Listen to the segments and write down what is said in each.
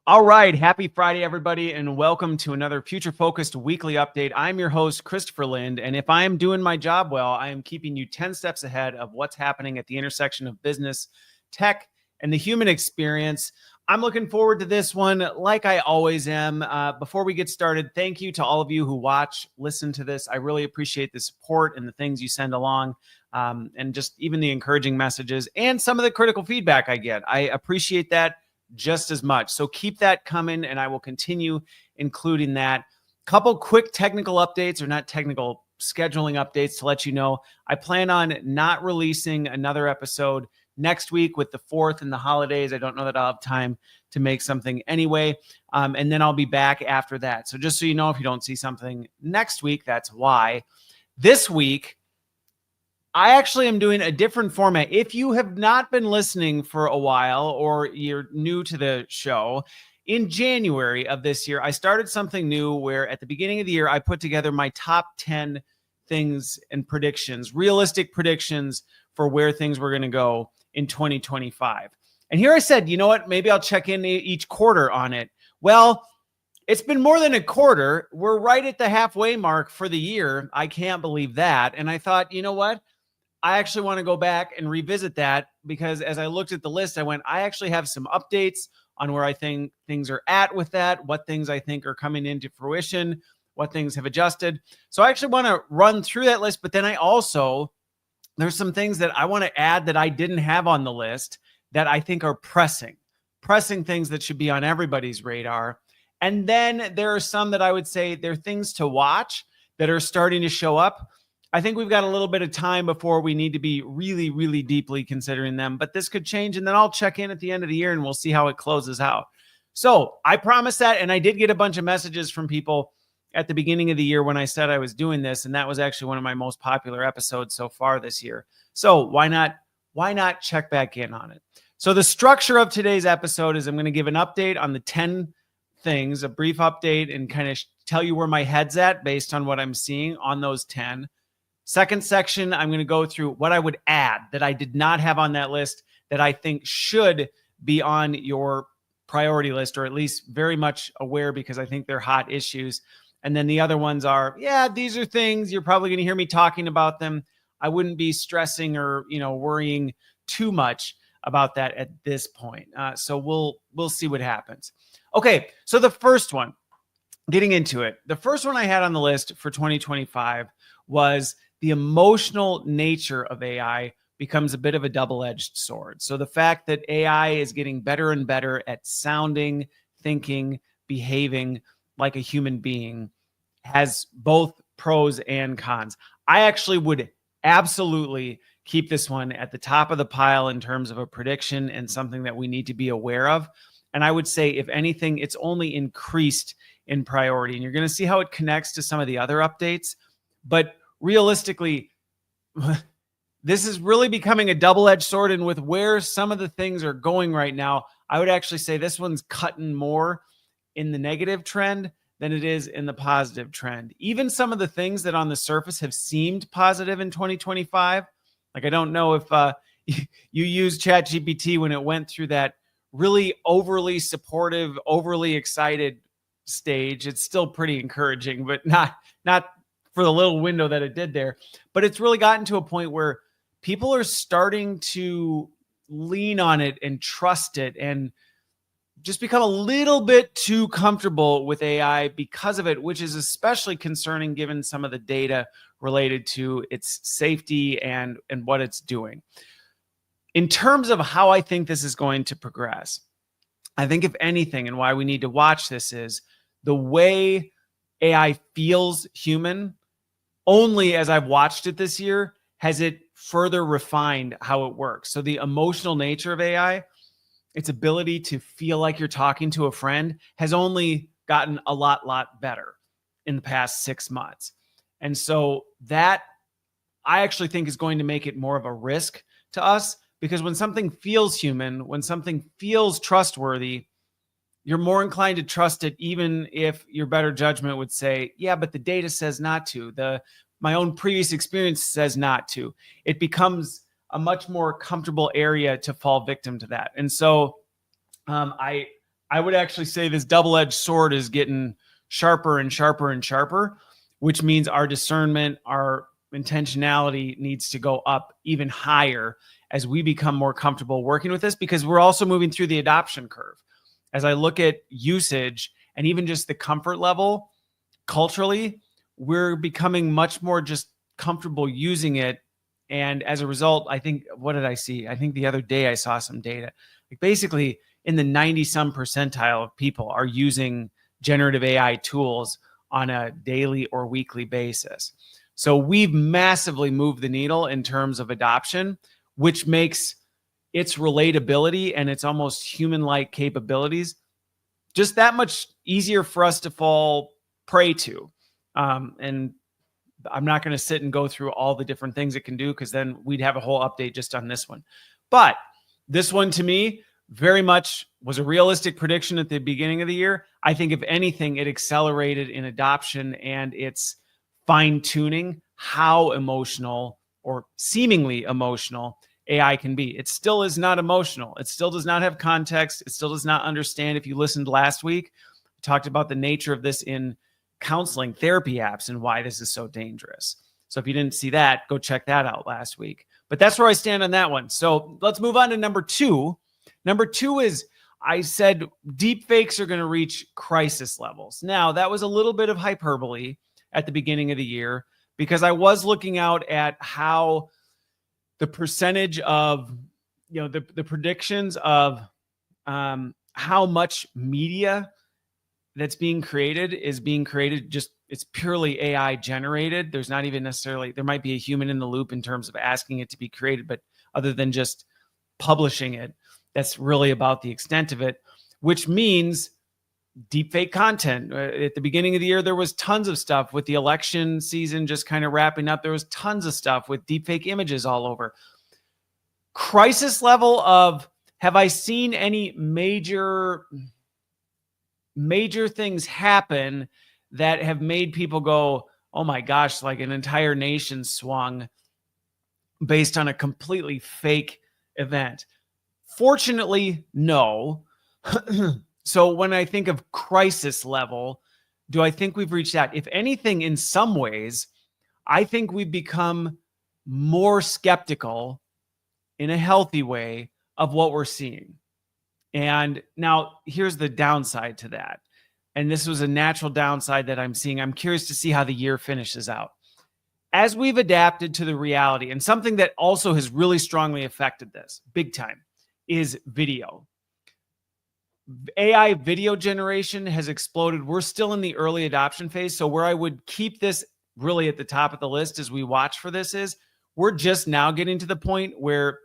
All right. Happy Friday, everybody, and welcome to another future-focused weekly update. I'm your host, Christopher Lind, and if I am doing my job well, I am keeping you 10 steps ahead of what's happening at the intersection of business, tech, and the human experience. I'm looking forward to this one like I always am. Before we get started, thank you to all of you who watch, listen to this. I really appreciate the support and the things you send along, and just even the encouraging messages and some of the critical feedback I get. I appreciate that just as much. So keep that coming, and I will continue including that. Couple quick technical updates, or not technical, scheduling updates to let you know. I plan on not releasing another episode next week with the 4th and the holidays. I don't know that I'll have time to make something anyway. And then I'll be back after that. So just so you know, if you don't see something next week, that's why. This week, I actually am doing a different format. If you have not been listening for a while or you're new to the show, in January of this year, I started something new where at the beginning of the year, I put together my top 10 things and predictions, realistic predictions for where things were going to go in 2025. And here I said, you know what, maybe I'll check in each quarter on it. Well, it's been more than a quarter. We're right at the halfway mark for the year. I can't believe that. And I thought, you know what? I actually want to go back and revisit that because as I looked at the list, I went, I actually have some updates on where I think things are at with that, what things I think are coming into fruition, what things have adjusted. So I actually want to run through that list, but then there's some things that I want to add that I didn't have on the list that I think are pressing things that should be on everybody's radar. And then there are some that I would say they're things to watch that are starting to show up. I think we've got a little bit of time before we need to be really, really deeply considering them, but this could change. And then I'll check in at the end of the year and we'll see how it closes out. So I promised that. And I did get a bunch of messages from people at the beginning of the year when I said I was doing this. And that was actually one of my most popular episodes so far this year. So why not check back in on it? So the structure of today's episode is I'm going to give an update on the 10 things, a brief update, and kind of tell you where my head's at based on what I'm seeing on those 10. Second section, I'm going to go through what I would add that I did not have on that list that I think should be on your priority list, or at least very much aware because I think they're hot issues. And then the other ones are, these are things you're probably going to hear me talking about them. I wouldn't be stressing or, worrying too much about that at this point. So we'll see what happens. Okay, so the first one, getting into it, the first one I had on the list for 2025 was the emotional nature of AI becomes a bit of a double-edged sword. So the fact that AI is getting better and better at sounding, thinking, behaving like a human being has both pros and cons. I actually would absolutely keep this one at the top of the pile in terms of a prediction and something that we need to be aware of. And I would say, if anything, it's only increased in priority. And you're going to see how it connects to some of the other updates. But realistically, this is really becoming a double-edged sword. And with where some of the things are going right now, I would actually say this one's cutting more in the negative trend than it is in the positive trend. Even some of the things that on the surface have seemed positive in 2025, like I don't know if you used ChatGPT when it went through that really overly supportive, overly excited stage. It's still pretty encouraging, but not for the little window that it did there. But it's really gotten to a point where people are starting to lean on it and trust it and just become a little bit too comfortable with AI because of it, which is especially concerning given some of the data related to its safety and what it's doing. In terms of how I think this is going to progress, I think if anything, and why we need to watch this, is the way AI feels human. Only as I've watched it this year has it further refined how it works. So the emotional nature of AI, its ability to feel like you're talking to a friend, has only gotten a lot better in the past 6 months. And so that I actually think is going to make it more of a risk to us, because when something feels human, when something feels trustworthy, you're more inclined to trust it, even if your better judgment would say, yeah, but the data says not to. My own previous experience says not to. It becomes a much more comfortable area to fall victim to that. And so I I would actually say this double-edged sword is getting sharper and sharper and sharper, which means our discernment, our intentionality needs to go up even higher as we become more comfortable working with this, because we're also moving through the adoption curve. As I look at usage and even just the comfort level culturally, we're becoming much more just comfortable using it. And as a result, I think, what did I see? I think the other day I saw some data. Like basically in the 90 some percentile of people are using generative AI tools on a daily or weekly basis. So we've massively moved the needle in terms of adoption, which makes its relatability and its almost human-like capabilities just that much easier for us to fall prey to. And I'm not going to sit and go through all the different things it can do, because then we'd have a whole update just on this one. But this one, to me, very much was a realistic prediction at the beginning of the year. I think if anything, it accelerated in adoption and its fine-tuning how emotional or seemingly emotional AI can be. It still is not emotional. It still does not have context. It still does not understand. If you listened last week, we talked about the nature of this in counseling therapy apps and why this is so dangerous. So if you didn't see that, go check that out last week. But that's where I stand on that one. So let's move on to number two. Number two is, I said deepfakes are going to reach crisis levels. Now, that was a little bit of hyperbole at the beginning of the year, because I was looking out at how the percentage of, the predictions of how much media that's being created is being created, just it's purely AI generated. There's not even necessarily, there might be a human in the loop in terms of asking it to be created, but other than just publishing it, that's really about the extent of it, which means deepfake content. At the beginning of the year, there was tons of stuff with the election season just kind of wrapping up. There was tons of stuff with deepfake images all over. Crisis level of, have I seen any major things happen that have made people go, oh my gosh, like an entire nation swung based on a completely fake event? Fortunately, no. So when I think of crisis level, do I think we've reached that? If anything, in some ways, I think we've become more skeptical in a healthy way of what we're seeing. And now here's the downside to that. And this was a natural downside that I'm seeing. I'm curious to see how the year finishes out. As we've adapted to the reality, and something that also has really strongly affected this big time is video. AI video generation has exploded. We're still in the early adoption phase. So where I would keep this really at the top of the list as we watch for this is, we're just now getting to the point where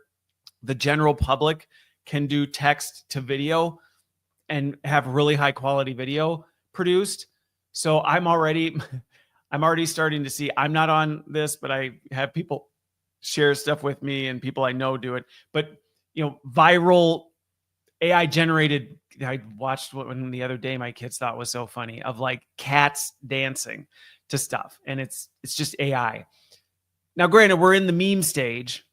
the general public can do text to video and have really high quality video produced. So I'm already starting to see, I'm not on this, but I have people share stuff with me and people I know do it. But, viral AI generated, I watched one the other day my kids thought was so funny, of like cats dancing to stuff. And it's just AI. Now, granted, we're in the meme stage,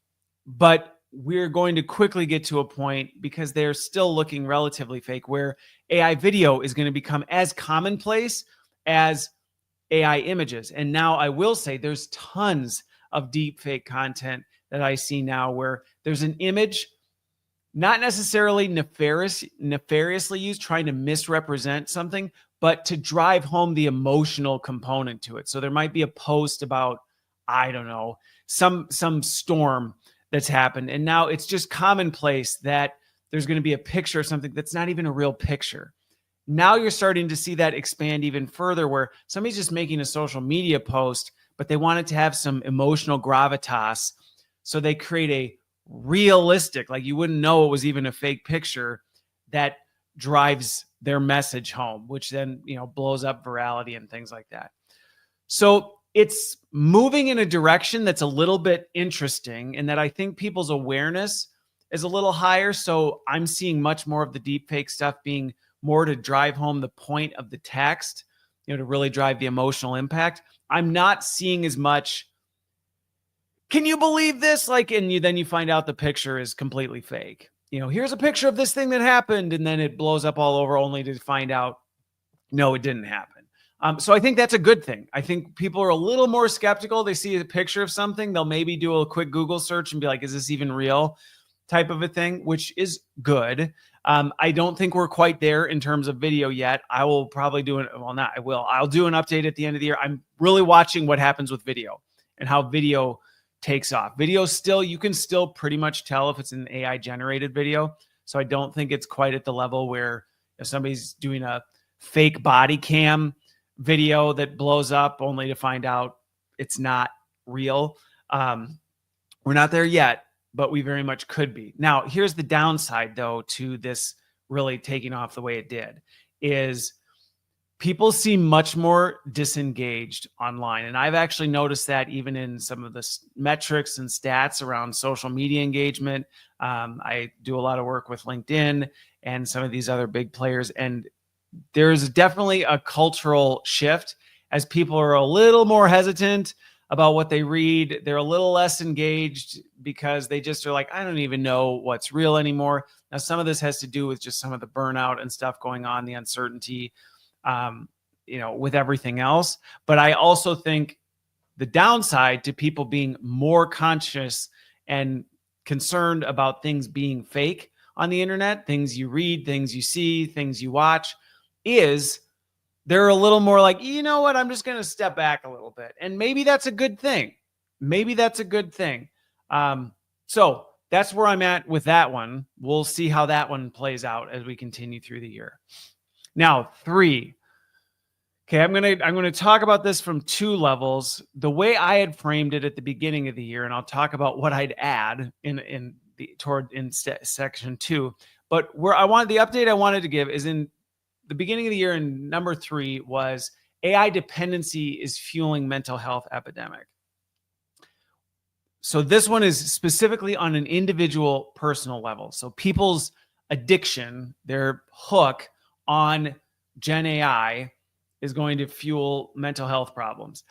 but we're going to quickly get to a point, because they're still looking relatively fake, where AI video is going to become as commonplace as AI images. And now I will say there's tons of deepfake content that I see now where there's an image, not necessarily nefariously used, trying to misrepresent something, but to drive home the emotional component to it. So there might be a post about, I don't know, some storm that's happened. And now it's just commonplace that there's going to be a picture of something that's not even a real picture. Now you're starting to see that expand even further, where somebody's just making a social media post, but they want it to have some emotional gravitas. So they create a realistic, like you wouldn't know it was even a fake picture, that drives their message home, which then, blows up virality and things like that. So it's moving in a direction that's a little bit interesting, in that I think people's awareness is a little higher. So I'm seeing much more of the deepfake stuff being more to drive home the point of the text, to really drive the emotional impact. I'm not seeing as much, can you believe this? Like, and then you find out the picture is completely fake. here's a picture of this thing that happened, and then it blows up all over only to find out, no, it didn't happen. So I think that's a good thing. I think people are a little more skeptical. They see a picture of something, they'll maybe do a quick Google search and be like, is this even real? Type of a thing, which is good. I don't think we're quite there in terms of video yet. I will probably do it. Well, not I will. I'll do an update at the end of the year. I'm really watching what happens with video and how video takes off. Video still, you can still pretty much tell if it's an AI generated video. So I don't think it's quite at the level where if somebody's doing a fake body cam video that blows up only to find out it's not real. We're not there yet, but we very much could be. Now, here's the downside, though, to this really taking off the way it did, is people seem much more disengaged online. And I've actually noticed that even in some of the metrics and stats around social media engagement. I do a lot of work with LinkedIn and some of these other big players. And there's definitely a cultural shift as people are a little more hesitant about what they read. They're a little less engaged because they just are like, I don't even know what's real anymore. Now, some of this has to do with just some of the burnout and stuff going on, the uncertainty, with everything else. But I also think the downside to people being more conscious and concerned about things being fake on the internet, things you read, things you see, things you watch, is they're a little more like, you know what, I'm just going to step back a little bit. And maybe that's a good thing. Maybe that's a good thing. So that's where I'm at with that one. We'll see how that one plays out as we continue through the year. Now, 3. Okay, I'm gonna talk about this from 2 levels. The way I had framed it at the beginning of the year, and I'll talk about what I'd add in section 2. But where the update I wanted to give is in the beginning of the year, and number 3 was AI dependency is fueling mental health epidemic. So this one is specifically on an individual personal level. So people's addiction, their hook on Gen AI is going to fuel mental health problems.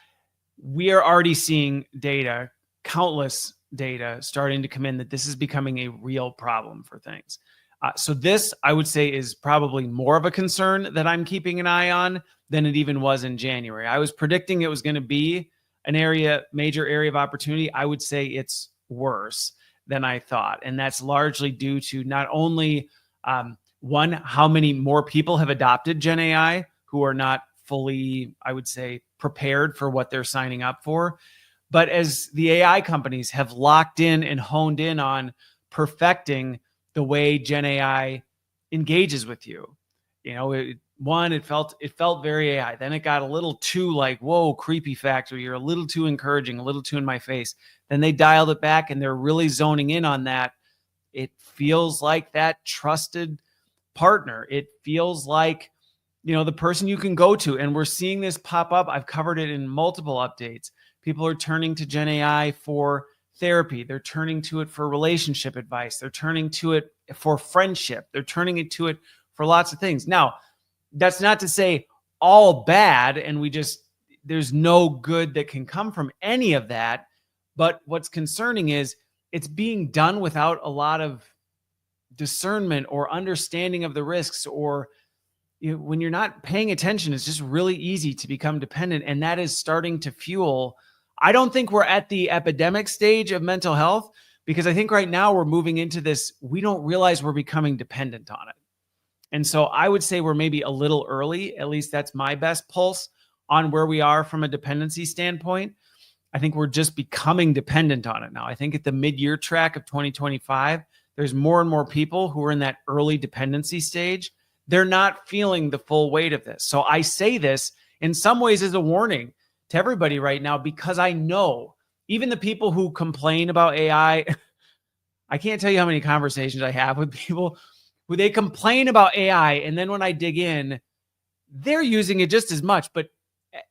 We are already seeing data, countless data starting to come in that this is becoming a real problem for things. So this, I would say, is probably more of a concern that I'm keeping an eye on than it even was in January. I was predicting it was going to be a major area of opportunity. I would say it's worse than I thought. And that's largely due to not only, one, how many more people have adopted Gen AI who are not fully, I would say, prepared for what they're signing up for, but as the AI companies have locked in and honed in on perfecting the way Gen AI engages with you. It felt very AI. Then it got a little too like, whoa, creepy factor. You're a little too encouraging, a little too in my face. Then they dialed it back and they're really zoning in on that. It feels like that trusted partner. It feels like, the person you can go to. And we're seeing this pop up. I've covered it in multiple updates. People are turning to Gen AI for therapy. They're turning to it for relationship advice. They're turning to it for friendship. They're turning to it for lots of things. Now, that's not to say all bad and there's no good that can come from any of that. But what's concerning is it's being done without a lot of discernment or understanding of the risks, or when you're not paying attention, it's just really easy to become dependent. And that is starting to fuel. I don't think we're at the epidemic stage of mental health, because I think right now we're moving into this, we don't realize we're becoming dependent on it. And so I would say we're maybe a little early, at least that's my best pulse on where we are from a dependency standpoint. I think we're just becoming dependent on it now. I think at the mid-year track of 2025, there's more and more people who are in that early dependency stage. They're not feeling the full weight of this. So I say this in some ways as a warning to everybody right now, because I know even the people who complain about AI, I can't tell you how many conversations I have with people who they complain about AI. And then when I dig in, they're using it just as much. But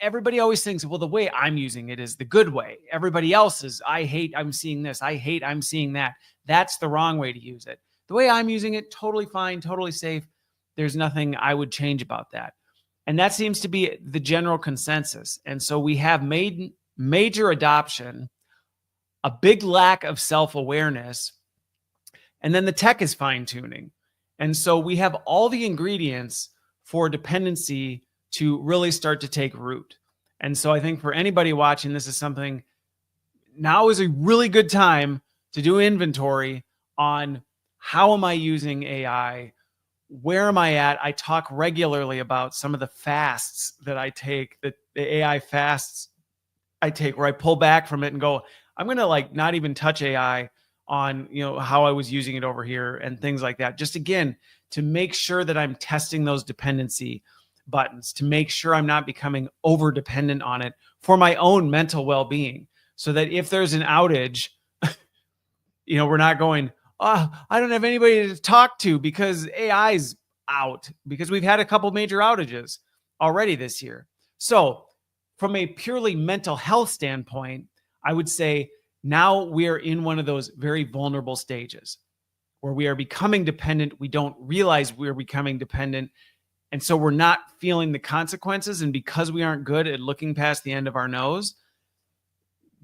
everybody always thinks, well, the way I'm using it is the good way. Everybody else is, I hate I'm seeing this. I hate I'm seeing that. That's the wrong way to use it. The way I'm using it, totally fine, totally safe. There's nothing I would change about that. And that seems to be the general consensus. And so we have made major adoption, a big lack of self-awareness, And then the tech is fine tuning. And so we have all the ingredients for dependency to really start to take root. And so I think for anybody watching, this is something, now is a really good time to do inventory on how am I using AI? Where am I at? I talk regularly about some of the fasts that I take, the AI fasts I take, where I pull back from it and go, I'm going to like not even touch AI on, how I was using it over here and things like that. Just again, to make sure that I'm testing those dependency buttons, to make sure I'm not becoming over dependent on it for my own mental well-being, so that if there's an outage, we're not going, oh, I don't have anybody to talk to because AI's out, because we've had a couple major outages already this year. So from a purely mental health standpoint, I would say now we are in one of those very vulnerable stages where we are becoming dependent. We don't realize we're becoming dependent. And so we're not feeling the consequences. And because we aren't good at looking past the end of our nose,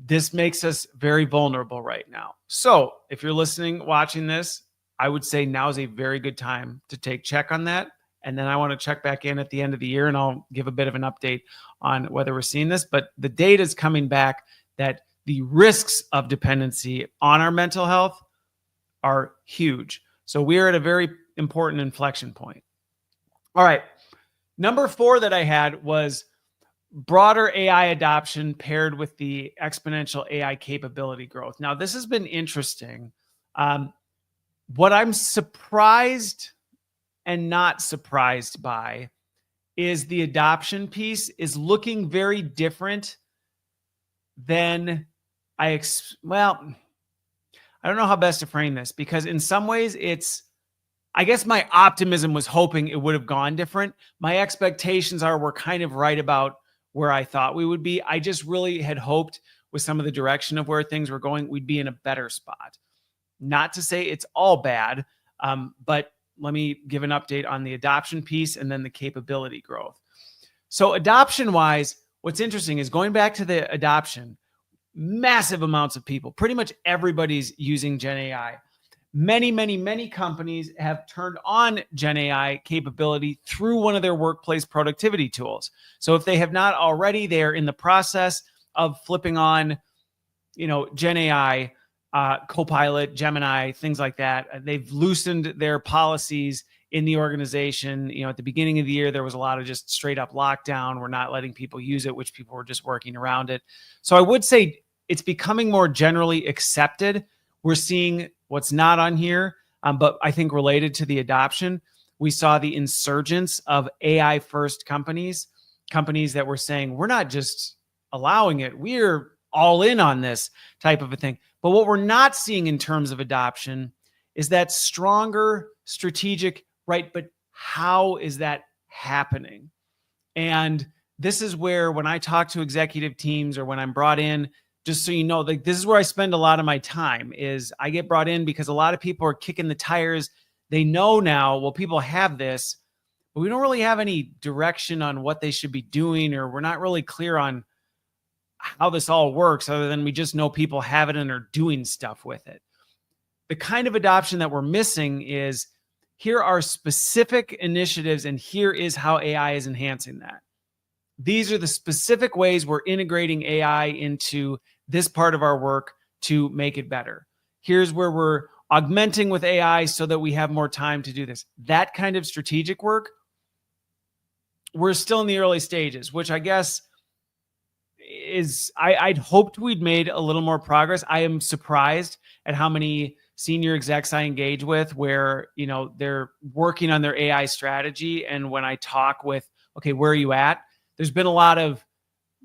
this makes us very vulnerable right now. So if you're listening, watching this, I would say now is a very good time to take check on that. And then I want to check back in at the end of the year, and I'll give a bit of an update on whether we're seeing this. But the data is coming back that the risks of dependency on our mental health are huge. So we're at a very important inflection point. All right. Number 4 that I had was broader AI adoption paired with the exponential AI capability growth. Now, this has been interesting. What I'm surprised and not surprised by is the adoption piece is looking very different than I don't know how best to frame this, because in some ways I guess my optimism was hoping it would have gone different. My expectations we're kind of right about where I thought we would be. I just really had hoped with some of the direction of where things were going, we'd be in a better spot. Not to say it's all bad, but let me give an update on the adoption piece and then the capability growth. So adoption-wise, what's interesting is going back to the adoption, massive amounts of people, pretty much everybody's using Gen AI. Many, many, many companies have turned on Gen AI capability through one of their workplace productivity tools. So if they have not already, they are in the process of flipping on, Gen AI, Copilot, Gemini, things like that. They've loosened their policies in the organization. At the beginning of the year, there was a lot of just straight up lockdown. We're not letting people use it, which people were just working around it. So I would say it's becoming more generally accepted. We're seeing what's not on here, but I think related to the adoption, we saw the insurgence of AI first companies that were saying, we're not just allowing it, we're all in on this type of a thing. But what we're not seeing in terms of adoption is that stronger strategic, right? But how is that happening? And this is where, when I talk to executive teams or when I'm brought in, just so you know, like, this is where I spend a lot of my time. Is I get brought in because a lot of people are kicking the tires. They know now, well, people have this, but we don't really have any direction on what they should be doing, or we're not really clear on how this all works, other than we just know people have it and are doing stuff with it. The kind of adoption that we're missing is, here are specific initiatives and here is how AI is enhancing that. These are the specific ways we're integrating AI into this part of our work to make it better. Here's where we're augmenting with AI so that we have more time to do this. That kind of strategic work, we're still in the early stages, which I guess is, I'd hoped we'd made a little more progress. I am surprised at how many senior execs I engage with where, they're working on their AI strategy. And when I talk with, okay, where are you at? There's been a lot of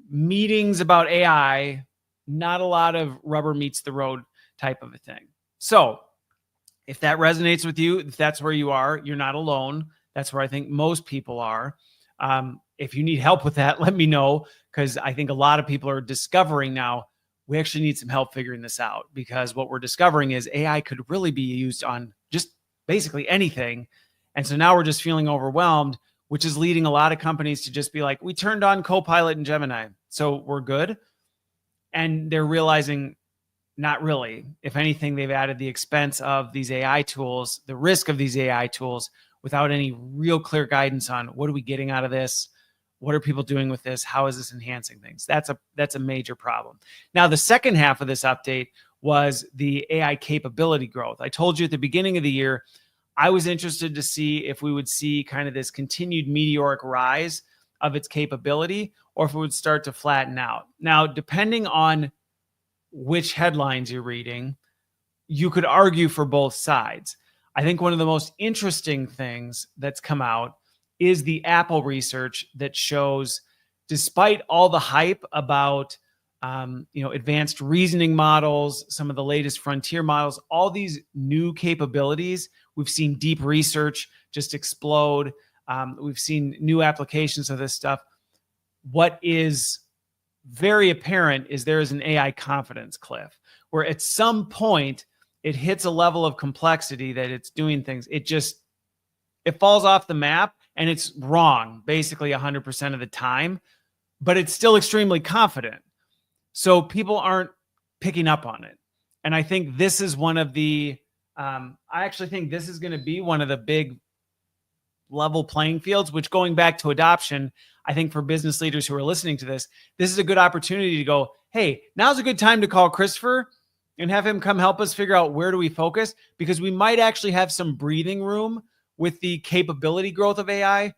meetings about AI, not a lot of rubber meets the road type of a thing. So if that resonates with you, if that's where you are, you're not alone. That's where I think most people are. If you need help with that, let me know, because I think a lot of people are discovering now, we actually need some help figuring this out, because what we're discovering is AI could really be used on just basically anything. And so now we're just feeling overwhelmed, which is leading a lot of companies to just be like, we turned on Copilot and Gemini, so we're good. And they're realizing Not really. If anything, they've added the expense of these AI tools, the risk of these AI tools, without any real clear guidance on what are we getting out of this? What are people doing with this? How is this enhancing things? That's a major problem. Now, the second half of this update was the AI capability growth. I told you at the beginning of the year, I was interested to see if we would see kind of this continued meteoric rise of its capability, or if it would start to flatten out. Now, depending on which headlines you're reading, you could argue for both sides. I think one of the most interesting things that's come out is the Apple research that shows, despite all the hype about advanced reasoning models, some of the latest frontier models, all these new capabilities, we've seen deep research just explode. We've seen new applications of this stuff. What is very apparent is there is an AI confidence cliff, where at some point it hits a level of complexity that it's doing things. It falls off the map and it's wrong basically 100% of the time, but it's still extremely confident. So people aren't picking up on it. And I think this is one of the, I actually think this is going to be one of the big level playing fields, which, going back to adoption, I think for business leaders who are listening to this is a good opportunity to go, hey, now's a good time to call Christopher and have him come help us figure out where do we focus, because we might actually have some breathing room with the capability growth of AI.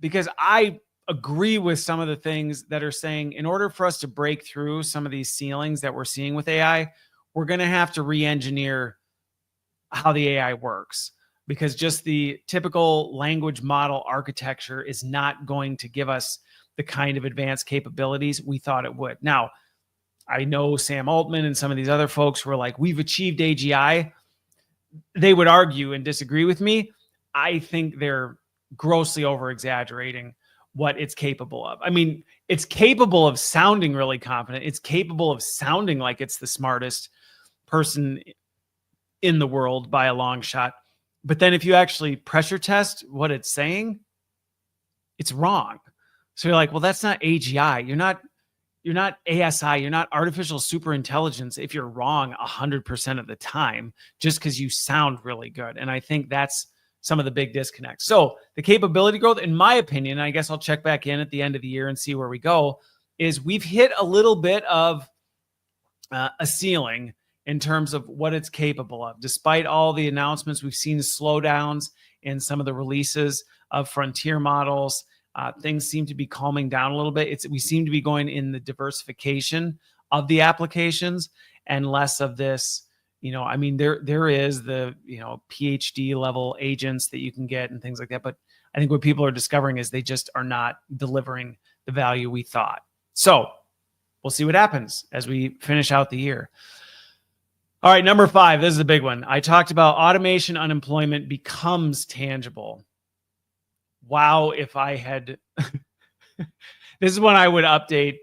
Because I agree with some of the things that are saying, in order for us to break through some of these ceilings that we're seeing with AI, we're going to have to re-engineer how the AI works, because just the typical language model architecture is not going to give us the kind of advanced capabilities we thought it would. Now, I know Sam Altman and some of these other folks who are like, we've achieved AGI. They would argue and disagree with me. I think they're grossly over-exaggerating what it's capable of. I mean, it's capable of sounding really confident. It's capable of sounding like it's the smartest person in the world by a long shot. But then if you actually pressure test what it's saying, it's wrong. So you're like, well, that's not AGI. You're not ASI. You're not artificial super intelligence if you're wrong 100% of the time, just because you sound really good. And I think that's some of the big disconnects. So the capability growth, in my opinion, I guess I'll check back in at the end of the year and see where we go, is we've hit a little bit of a ceiling in terms of what it's capable of. Despite all the announcements, we've seen slowdowns in some of the releases of frontier models. Things seem to be calming down a little bit. We seem to be going in the diversification of the applications and less of this. I mean, there is the, PhD level agents that you can get and things like that. But I think what people are discovering is they just are not delivering the value we thought. So we'll see what happens as we finish out the year. All right, number 5, this is the big one. I talked about automation unemployment becomes tangible. Wow, if I had, this is one I would update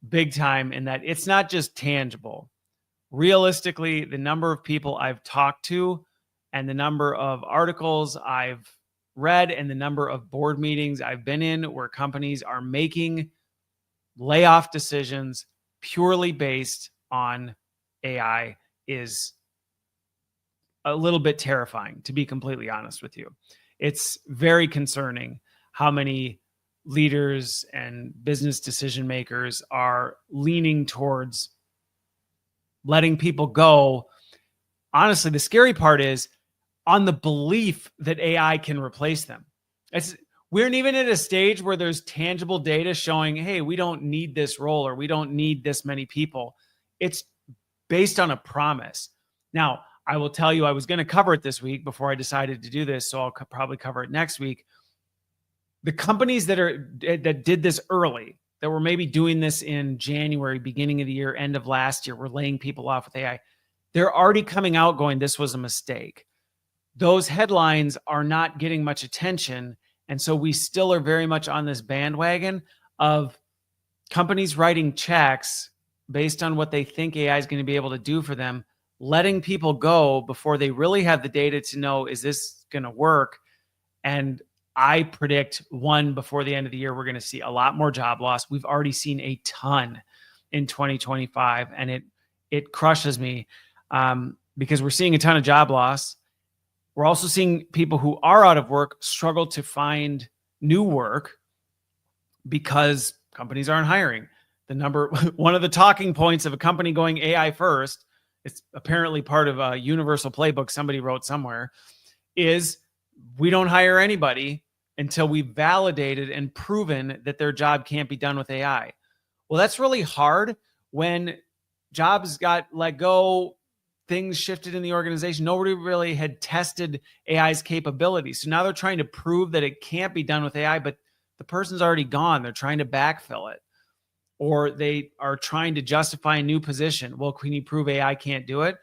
big time, in that it's not just tangible. Realistically, the number of people I've talked to and the number of articles I've read and the number of board meetings I've been in where companies are making layoff decisions purely based on AI is a little bit terrifying, to be completely honest with you. It's very concerning how many leaders and business decision makers are leaning towards letting people go. Honestly, the scary part is on the belief that AI can replace them. We aren't even at a stage where there's tangible data showing, hey, we don't need this role or we don't need this many people. It's based on a promise. Now, I will tell you, I was going to cover it this week before I decided to do this, so I'll probably cover it next week. The companies that did this early, that were maybe doing this in January, beginning of the year, end of last year, were laying people off with AI. They're already coming out going, this was a mistake. Those headlines are not getting much attention. And so we still are very much on this bandwagon of companies writing checks based on what they think AI is going to be able to do for them, letting people go before they really have the data to know, is this going to work? And I predict, before the end of the year, we're going to see a lot more job loss. We've already seen a ton in 2025, and it crushes me because we're seeing a ton of job loss. We're also seeing people who are out of work struggle to find new work because companies aren't hiring. One of the talking points of a company going AI first, it's apparently part of a universal playbook somebody wrote somewhere, is we don't hire anybody until we've validated and proven that their job can't be done with AI. Well, that's really hard when jobs got let go, things shifted in the organization. Nobody really had tested AI's capabilities. So now they're trying to prove that it can't be done with AI, but the person's already gone. They're trying to backfill it, or they are trying to justify a new position. Well, can you prove AI can't do it?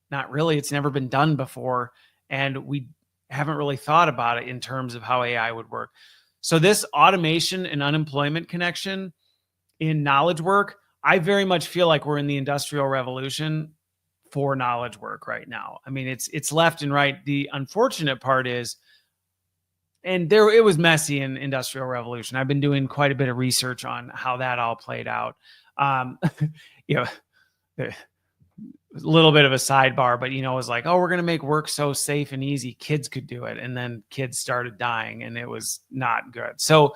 Not really. It's never been done before. And we haven't really thought about it in terms of how AI would work. So this automation and unemployment connection in knowledge work, I very much feel like we're in the Industrial Revolution for knowledge work right now. I mean, it's left and right. The unfortunate part is, and it was messy in Industrial Revolution. I've been doing quite a bit of research on how that all played out. You know, a little bit of a sidebar, but it was like, oh, we're going to make work so safe and easy, kids could do it. And then kids started dying and it was not good. So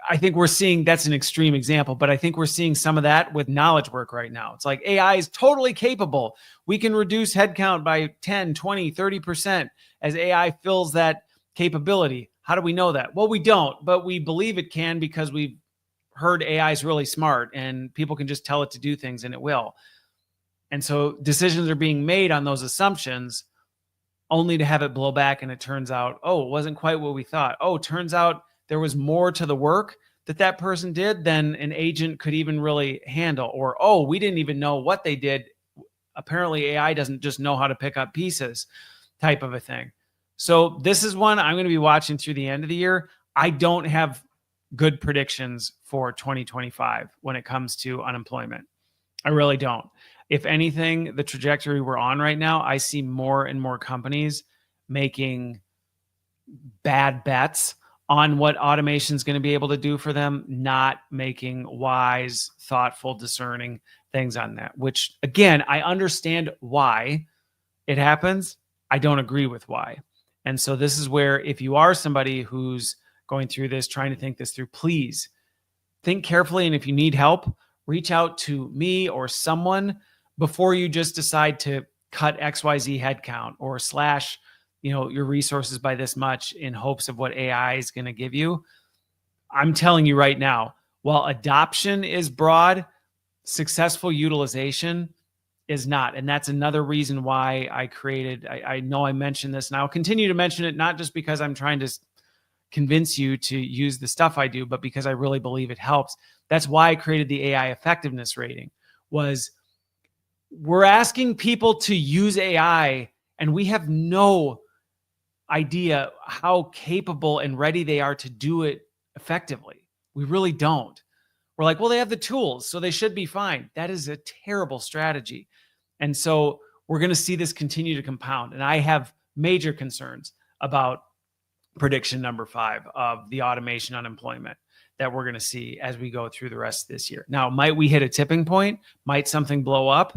I think we're seeing, that's an extreme example, but I think we're seeing some of that with knowledge work right now. It's like AI is totally capable. We can reduce headcount by 10, 20, 30% as AI fills that capability. How do we know that? Well, we don't, but we believe it can because we've heard AI is really smart and people can just tell it to do things and it will. And so decisions are being made on those assumptions only to have it blow back. And it turns out, oh, it wasn't quite what we thought. Oh, turns out there was more to the work that person did than an agent could even really handle. Or, oh, we didn't even know what they did. Apparently AI doesn't just know how to pick up pieces, type of a thing. So this is one I'm going to be watching through the end of the year. I don't have good predictions for 2025 when it comes to unemployment. I really don't. If anything, the trajectory we're on right now, I see more and more companies making bad bets on what automation is going to be able to do for them, not making wise, thoughtful, discerning things on that, which again, I understand why it happens. I don't agree with why. And so this is where, if you are somebody who's going through this, trying to think this through, please think carefully. And if you need help, reach out to me or someone before you just decide to cut XYZ headcount or slash your resources by this much in hopes of what AI is going to give you. I'm telling you right now, while adoption is broad, successful utilization is not. And that's another reason why I know I mentioned this and I'll continue to mention it, not just because I'm trying to convince you to use the stuff I do, but because I really believe it helps. That's why I created the AI effectiveness rating. We're asking people to use AI and we have no idea how capable and ready they are to do it effectively. We really don't. We're like, well, they have the tools, so they should be fine. That is a terrible strategy. And so we're going to see this continue to compound. And I have major concerns about prediction number 5 of the automation unemployment that we're going to see as we go through the rest of this year. Now, might we hit a tipping point? Might something blow up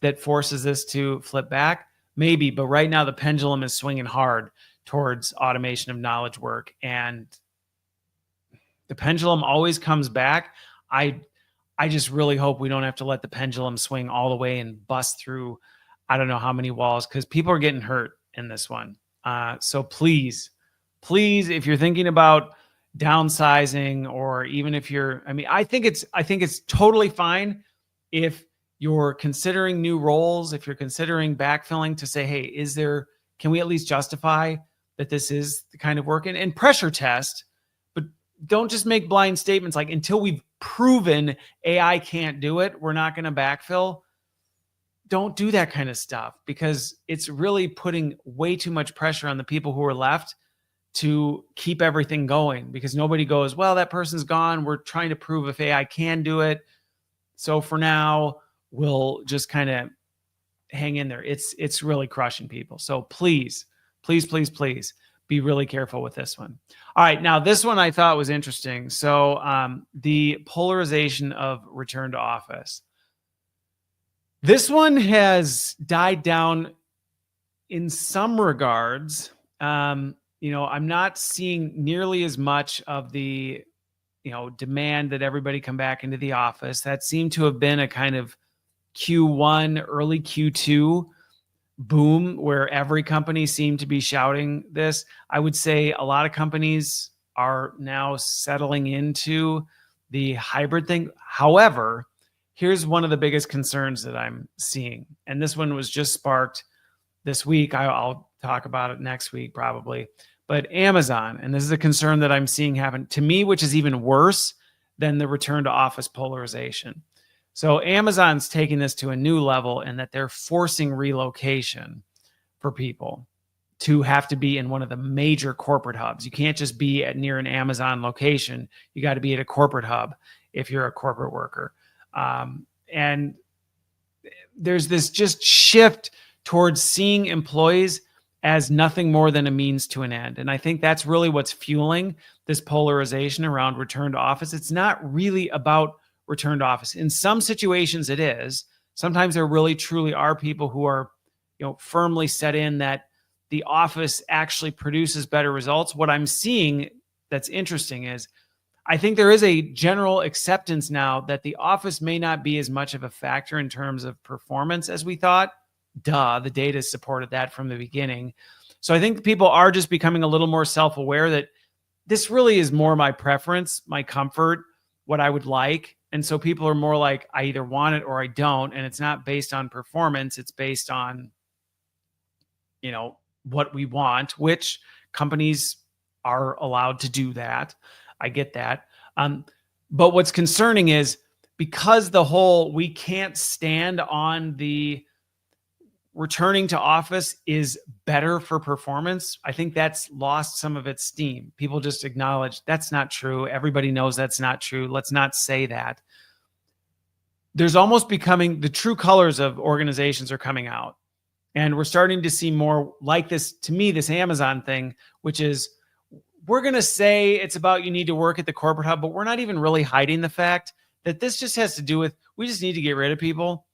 that forces this to flip back? Maybe, but right now the pendulum is swinging hard towards automation of knowledge work. And the pendulum always comes back. I just really hope we don't have to let the pendulum swing all the way and bust through I don't know how many walls, because people are getting hurt in this one. So please, if you're thinking about downsizing, or even if I think it's totally fine if you're considering new roles, if you're considering backfilling, to say, hey, can we at least justify that this is the kind of work, and pressure test, but don't just make blind statements like, until we've proven AI can't do it, we're not going to backfill. Don't do that kind of stuff, because it's really putting way too much pressure on the people who are left to keep everything going, because nobody goes, well, that person's gone. We're trying to prove if AI can do it. So for now, we'll just kind of hang in there. It's really crushing people. So please be really careful with this one. All right. Now, this one I thought was interesting. So the polarization of return to office. This one has died down in some regards. I'm not seeing nearly as much of the, demand that everybody come back into the office. That seemed to have been a kind of Q1, early Q2 boom where every company seemed to be shouting this. I would say a lot of companies are now settling into the hybrid thing. However, here's one of the biggest concerns that I'm seeing. And this one was just sparked this week. I'll talk about it next week probably. But Amazon, and this is a concern that I'm seeing happen to me, which is even worse than the return to office polarization. So Amazon's taking this to a new level in that they're forcing relocation for people to have to be in one of the major corporate hubs. You can't just be near an Amazon location. You got to be at a corporate hub if you're a corporate worker. And there's this just shift towards seeing employees as nothing more than a means to an end. And I think that's really what's fueling this polarization around return to office. It's not really about return to office. In some situations it is. Sometimes there really truly are people who are, firmly set in that the office actually produces better results. What I'm seeing that's interesting is I think there is a general acceptance now that the office may not be as much of a factor in terms of performance as we thought. The data supported that from the beginning. So I think people are just becoming a little more self-aware that this really is more my preference, my comfort, what I would like. And so people are more like, I either want it or I don't. And it's not based on performance. It's based on, what we want, which companies are allowed to do that. I get that. But what's concerning is because we can't stand on the returning to office is better for performance. I think that's lost some of its steam. People just acknowledge that's not true. Everybody knows that's not true. Let's not say that. There's almost becoming the true colors of organizations are coming out. And we're starting to see more like this, to me, this Amazon thing, which is we're going to say it's about you need to work at the corporate hub, but we're not even really hiding the fact that this just has to do with we just need to get rid of people.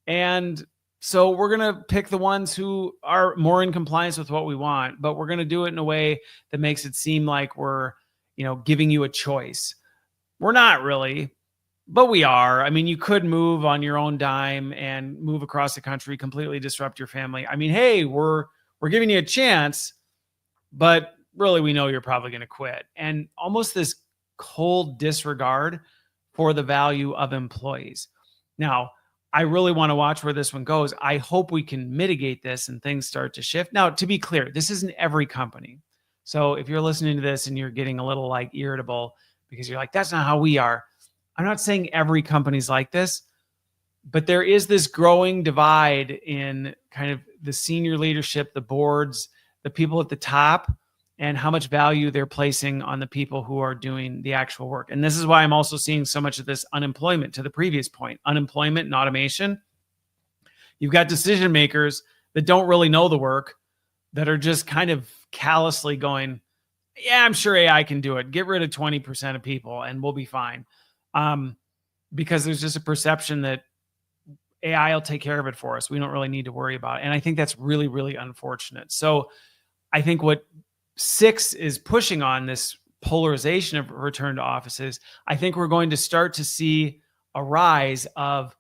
And so we're going to pick the ones who are more in compliance with what we want, but we're going to do it in a way that makes it seem like we're, giving you a choice. We're not really, but we are. I mean, you could move on your own dime and move across the country, completely disrupt your family. I mean, hey, we're giving you a chance, but really we know you're probably going to quit. And almost this cold disregard for the value of employees. Now, I really want to watch where this one goes. I hope we can mitigate this and things start to shift. Now, to be clear, this isn't every company. So if you're listening to this and you're getting a little irritable because you're like, that's not how we are. I'm not saying every company's like this, but there is this growing divide in kind of the senior leadership, the boards, the people at the top, and how much value they're placing on the people who are doing the actual work. And this is why I'm also seeing so much of this unemployment, to the previous point, unemployment and automation. You've got decision makers that don't really know the work, that are just kind of callously going, yeah, I'm sure AI can do it. Get rid of 20% of people and we'll be fine. Because there's just a perception that AI will take care of it for us. We don't really need to worry about it. And I think that's really, really unfortunate. So I think what 6 is pushing on this polarization of return to offices, I think we're going to start to see a rise of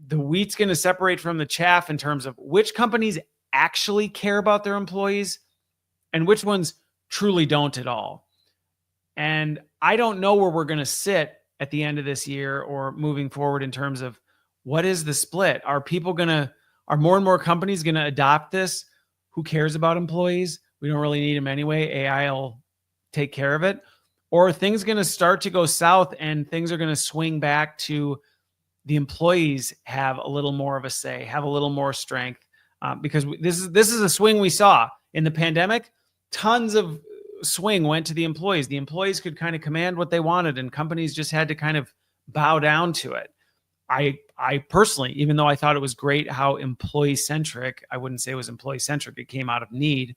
the wheat's going to separate from the chaff in terms of which companies actually care about their employees and which ones truly don't at all. And I don't know where we're going to sit at the end of this year or moving forward in terms of what is the split? Are more and more companies going to adopt this? Who cares about employees? We don't really need them anyway. AI will take care of it. Or are things going to start to go south and things are going to swing back to the employees have a little more of a say, have a little more strength? Because this is a swing we saw in the pandemic. Tons of swing went to the employees. The employees could kind of command what they wanted and companies just had to kind of bow down to it. I personally, even though I thought it was great how employee-centric, I wouldn't say it was employee-centric, it came out of need.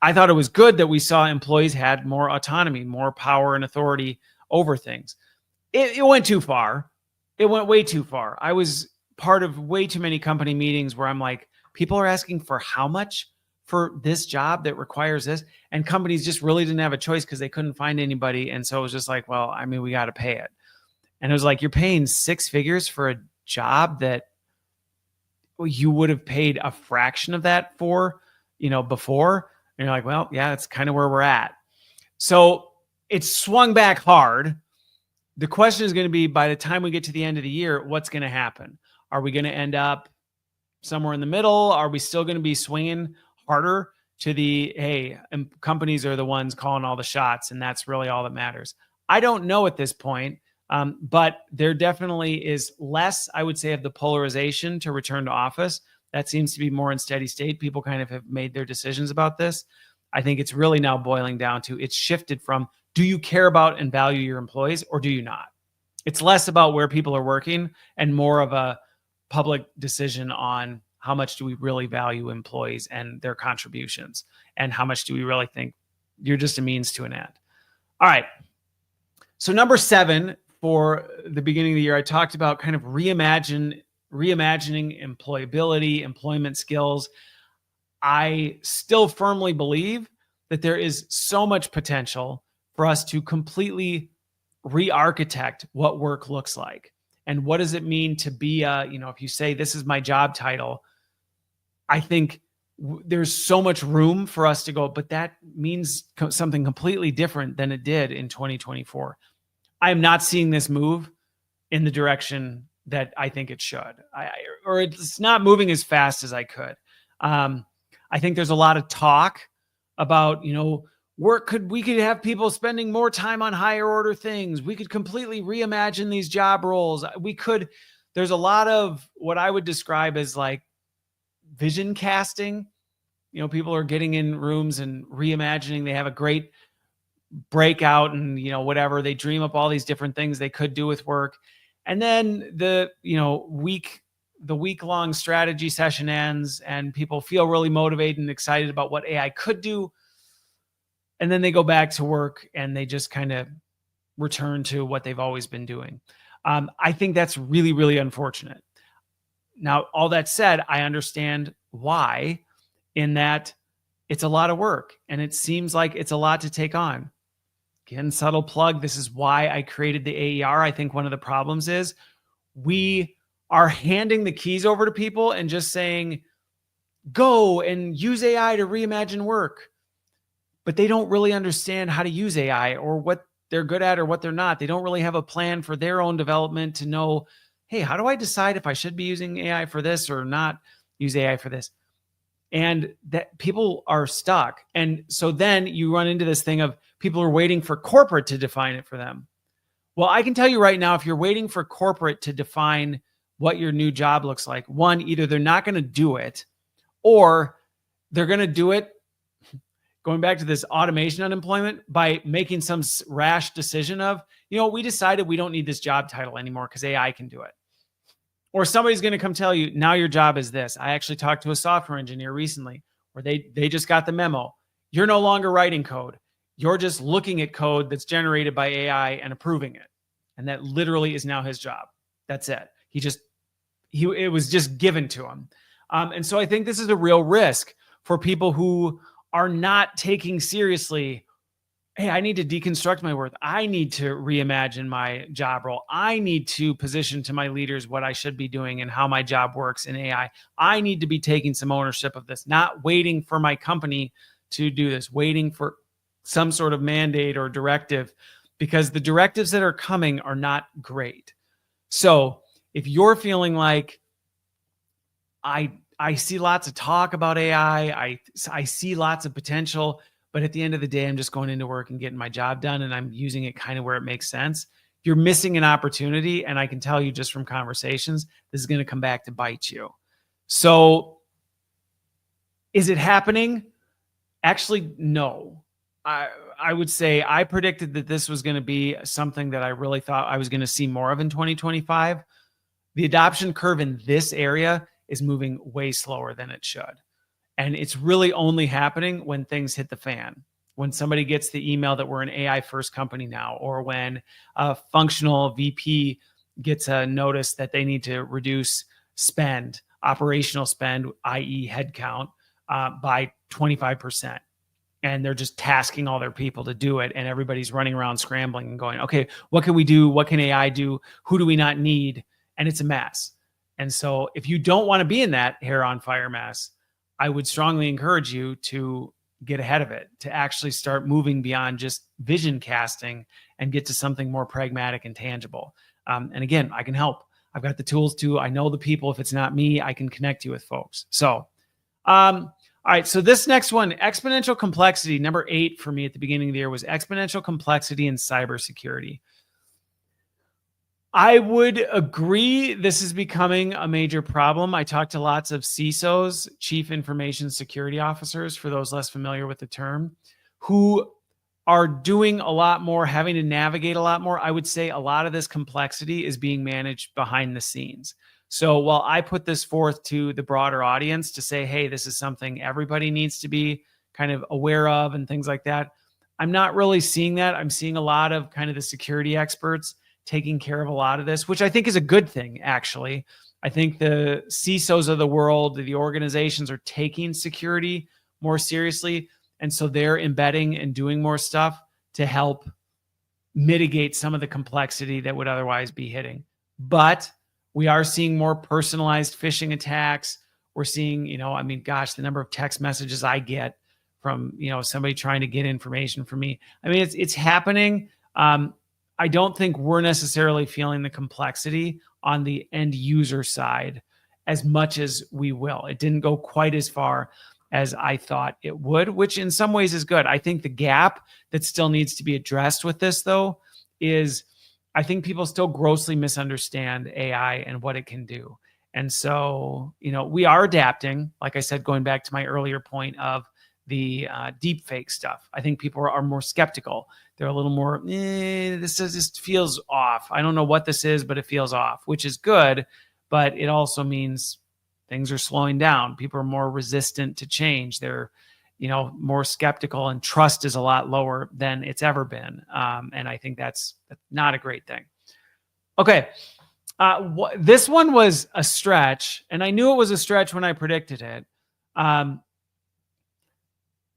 I thought it was good that we saw employees had more autonomy, more power and authority over things. It went too far. It went way too far. I was part of way too many company meetings where I'm like, people are asking for how much for this job that requires this, and companies just really didn't have a choice because they couldn't find anybody. And so it was just like, well, I mean, we got to pay it. And it was like, you're paying 6 figures for a job that you would have paid a fraction of that for, before. And you're like, well, yeah, that's kind of where we're at. So it's swung back hard. The question is going to be, by the time we get to the end of the year, what's going to happen? Are we going to end up somewhere in the middle? Are we still going to be swinging harder to the, hey, companies are the ones calling all the shots, and that's really all that matters? I don't know at this point, but there definitely is less, I would say, of the polarization to return to office. That seems to be more in steady state. People kind of have made their decisions about this. I think it's really now boiling down to, it's shifted from, do you care about and value your employees, or do you not? It's less about where people are working and more of a public decision on how much do we really value employees and their contributions, and how much do we really think you're just a means to an end. All right. So number 7 for the beginning of the year, I talked about kind of reimagining employability, employment skills. I still firmly believe that there is so much potential for us to completely re-architect what work looks like. And what does it mean to be if you say, this is my job title, I think there's so much room for us to go, but that means something completely different than it did in 2024. I am not seeing this move in the direction that I think it should, or it's not moving as fast as I could. I think there's a lot of talk about, we could have people spending more time on higher order things. We could completely reimagine these job roles. There's a lot of what I would describe as like vision casting. People are getting in rooms and reimagining. They have a great breakout and, whatever. They dream up all these different things they could do with work. And then the week-long strategy session ends and people feel really motivated and excited about what AI could do. And then they go back to work and they just kind of return to what they've always been doing. I think that's really, really unfortunate. Now, all that said, I understand why, in that it's a lot of work and it seems like it's a lot to take on. Again, subtle plug. This is why I created the AER. I think one of the problems is we are handing the keys over to people and just saying, go and use AI to reimagine work. But they don't really understand how to use AI or what they're good at or what they're not. They don't really have a plan for their own development to know, hey, how do I decide if I should be using AI for this or not use AI for this? And that people are stuck. And so then you run into this thing of people are waiting for corporate to define it for them. Well, I can tell you right now, if you're waiting for corporate to define what your new job looks like, one, either they're not going to do it, or they're going to do it, going back to this automation unemployment, by making some rash decision of, we decided we don't need this job title anymore because AI can do it. Or somebody's going to come tell you, now your job is this. I actually talked to a software engineer recently where they just got the memo. You're no longer writing code. You're just looking at code that's generated by AI and approving it. And that literally is now his job. That's it. It was just given to him. And so I think this is a real risk for people who are not taking seriously, hey, I need to deconstruct my worth. I need to reimagine my job role. I need to position to my leaders what I should be doing and how my job works in AI. I need to be taking some ownership of this, not waiting for my company to do this, waiting for some sort of mandate or directive, because the directives that are coming are not great. So if you're feeling like, I see lots of talk about AI, I see lots of potential, but at the end of the day, I'm just going into work and getting my job done, and I'm using it kind of where it makes sense, you're missing an opportunity. And I can tell you just from conversations, this is going to come back to bite you. So is it happening? Actually, no. I would say I predicted that this was going to be something that I really thought I was going to see more of in 2025. The adoption curve in this area is moving way slower than it should. And it's really only happening when things hit the fan, when somebody gets the email that we're an AI first company now, or when a functional VP gets a notice that they need to reduce spend, operational spend, i.e. headcount, by 25%. And they're just tasking all their people to do it. And everybody's running around scrambling and going, okay, what can we do? What can AI do? Who do we not need? And it's a mess. And so if you don't want to be in that hair on fire mess, I would strongly encourage you to get ahead of it, to actually start moving beyond just vision casting and get to something more pragmatic and tangible. And again, I can help. I've got the tools to, I know the people. If it's not me, I can connect you with folks. So, all right. So this next one, exponential complexity, number 8 for me at the beginning of the year was exponential complexity in cybersecurity. I would agree this is becoming a major problem. I talked to lots of CISOs, Chief Information Security Officers, for those less familiar with the term, who are doing a lot more, having to navigate a lot more. I would say a lot of this complexity is being managed behind the scenes. So while I put this forth to the broader audience to say, hey, this is something everybody needs to be kind of aware of and things like that, I'm not really seeing that. I'm seeing a lot of kind of the security experts taking care of a lot of this, which I think is a good thing, actually. I think the CISOs of the world, the organizations are taking security more seriously. And so they're embedding and doing more stuff to help mitigate some of the complexity that would otherwise be hitting. But we are seeing more personalized phishing attacks. We're seeing, the number of text messages I get from, somebody trying to get information from me. I mean, it's happening. I don't think we're necessarily feeling the complexity on the end user side as much as we will. It didn't go quite as far as I thought it would, which in some ways is good. I think the gap that still needs to be addressed with this, though, is I think people still grossly misunderstand AI and what it can do. And so, we are adapting, like I said, going back to my earlier point of the deepfake stuff. I think people are more skeptical. They're a little more, this feels off. I don't know what this is, but it feels off, which is good. But it also means things are slowing down. People are more resistant to change. They're, more skeptical, and trust is a lot lower than it's ever been. And I think that's not a great thing. Okay. This one was a stretch, and I knew it was a stretch when I predicted it.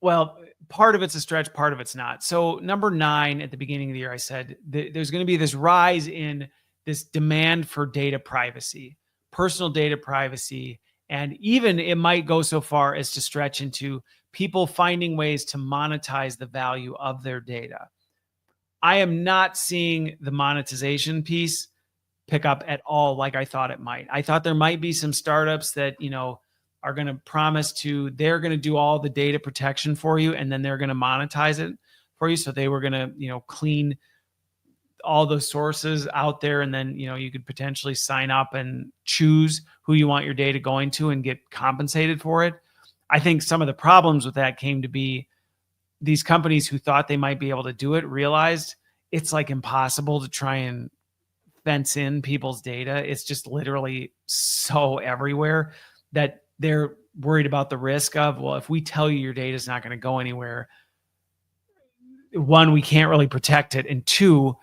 Well, part of it's a stretch, part of it's not. So number 9 at the beginning of the year, I said there's going to be this rise in this demand for data privacy, personal data privacy, and even it might go so far as to stretch into people finding ways to monetize the value of their data. I am not seeing the monetization piece pick up at all like I thought it might. I thought there might be some startups that, are going to promise they're going to do all the data protection for you, and then they're going to monetize it for you. So they were going to, clean all those sources out there. And then, you could potentially sign up and choose who you want your data going to and get compensated for it. I think some of the problems with that came to be these companies who thought they might be able to do it realized it's like impossible to try and fence in people's data. It's just literally so everywhere that they're worried about the risk of, well, if we tell you your data is not going to go anywhere, 1, we can't really protect it. And 2,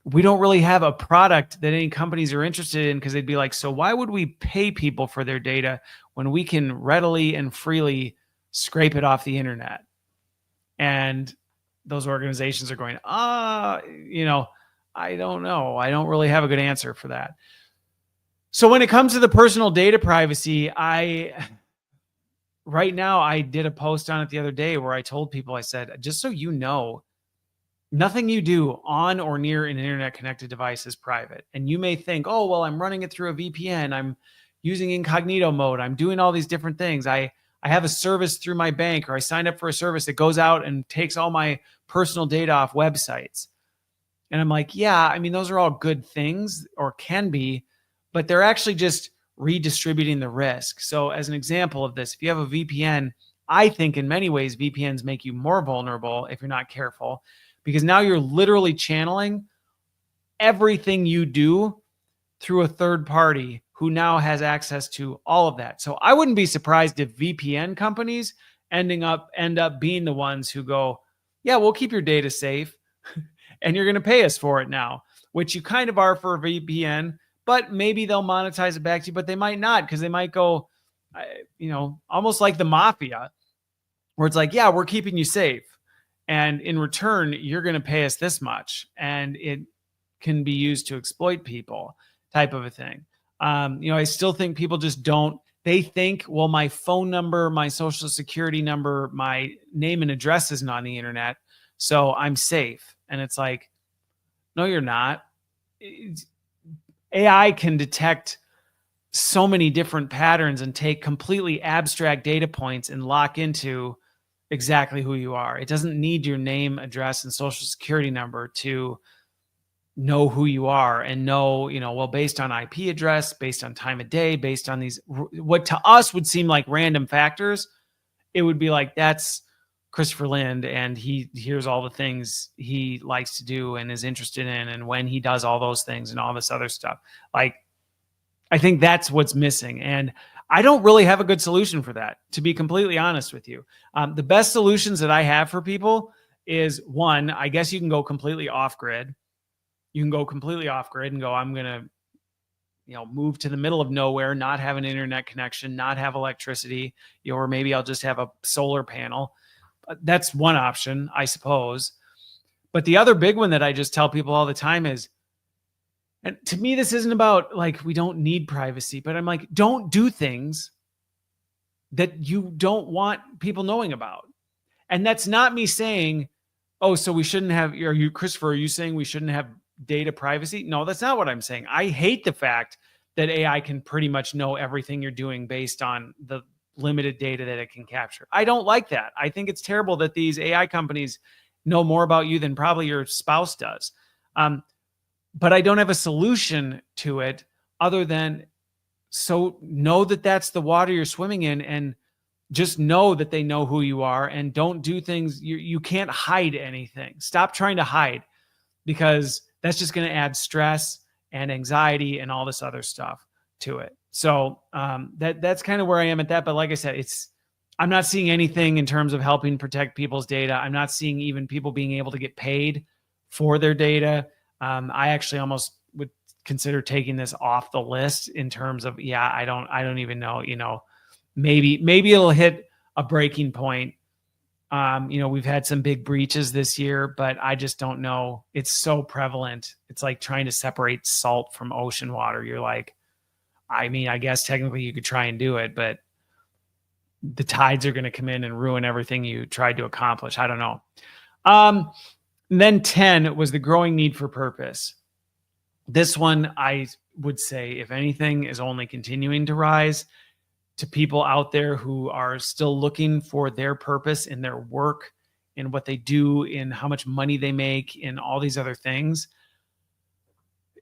we don't really have a product that any companies are interested in, because they'd be like, so why would we pay people for their data when we can readily and freely scrape it off the internet? And those organizations are going, I don't know. I don't really have a good answer for that. So when it comes to the personal data privacy, right now I did a post on it the other day where I told people, I said, just so you know, nothing you do on or near an internet connected device is private. And you may think, oh, well, I'm running it through a VPN. I'm using incognito mode. I'm doing all these different things. I have a service through my bank, or I signed up for a service that goes out and takes all my personal data off websites. And I'm like, yeah, I mean, those are all good things, or can be, but they're actually just redistributing the risk. So as an example of this, if you have a VPN, I think in many ways VPNs make you more vulnerable if you're not careful, because now you're literally channeling everything you do through a third party who now has access to all of that. So I wouldn't be surprised if VPN companies end up being the ones who go, yeah, we'll keep your data safe and you're going to pay us for it now, which you kind of are for a VPN. but maybe they'll monetize it back to you, but they might not, because they might go, almost like the mafia, where it's like, yeah, we're keeping you safe, and in return, you're going to pay us this much, and it can be used to exploit people, type of a thing. I still think people just don't. They think, well, my phone number, my social security number, my name and address isn't on the internet, so I'm safe. And it's like, no, you're not. AI can detect so many different patterns and take completely abstract data points and lock into exactly who you are. It doesn't need your name, address, and social security number to know who you are, and know, well, based on IP address, based on time of day, based on these, what to us would seem like random factors, it would be like, that's Christopher Lind, and here's all the things he likes to do and is interested in, and when he does all those things and all this other stuff. Like, I think that's what's missing. And I don't really have a good solution for that, to be completely honest with you. The best solutions that I have for people is, one, I guess you can go completely off grid. You can go completely off grid and go, I'm going to, move to the middle of nowhere, not have an internet connection, not have electricity, or maybe I'll just have a solar panel. That's one option, I suppose. But the other big one that I just tell people all the time is, and to me, this isn't about like, we don't need privacy, but I'm like, don't do things that you don't want people knowing about. And that's not me saying, oh, so we shouldn't have, Christopher, are you saying we shouldn't have data privacy? No, that's not what I'm saying. I hate the fact that AI can pretty much know everything you're doing based on the limited data that it can capture. I don't like that. I think it's terrible that these AI companies know more about you than probably your spouse does. But I don't have a solution to it other than, so know that that's the water you're swimming in, and just know that they know who you are, and don't do things. You can't hide anything. Stop trying to hide, because that's just going to add stress and anxiety and all this other stuff to it. So that's kind of where I am at that. But like I said, I'm not seeing anything in terms of helping protect people's data. I'm not seeing even people being able to get paid for their data. I actually almost would consider taking this off the list in terms of, I don't even know, maybe it'll hit a breaking point. We've had some big breaches this year, but I just don't know. It's so prevalent. It's like trying to separate salt from ocean water. You're like, I guess technically you could try and do it, but the tides are going to come in and ruin everything you tried to accomplish. I don't know. And then 10 was the growing need for purpose. This one, I would say, if anything, is only continuing to rise. To people out there who are still looking for their purpose in their work, in what they do, in how much money they make, in all these other things,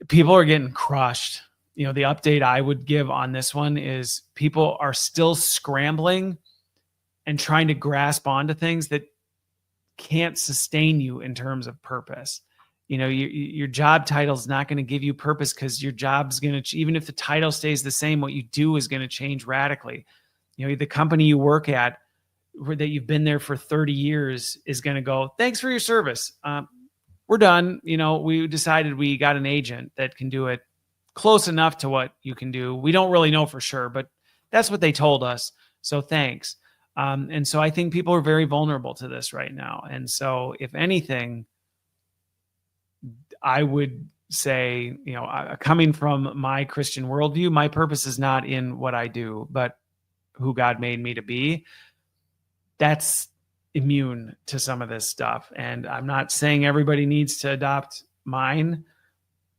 people are getting crushed. The update I would give on this one is, people are still scrambling and trying to grasp onto things that can't sustain you in terms of purpose. Your job title is not going to give you purpose, because your job's going to, even if the title stays the same, what you do is going to change radically. The company you work at, that you've been there for 30 years, is going to go, thanks for your service. We're done. We decided we got an agent that can do it close enough to what you can do. We don't really know for sure, but that's what they told us. So thanks. And so I think people are very vulnerable to this right now. And so if anything, I would say, coming from my Christian worldview, my purpose is not in what I do, but who God made me to be. That's immune to some of this stuff. And I'm not saying everybody needs to adopt mine.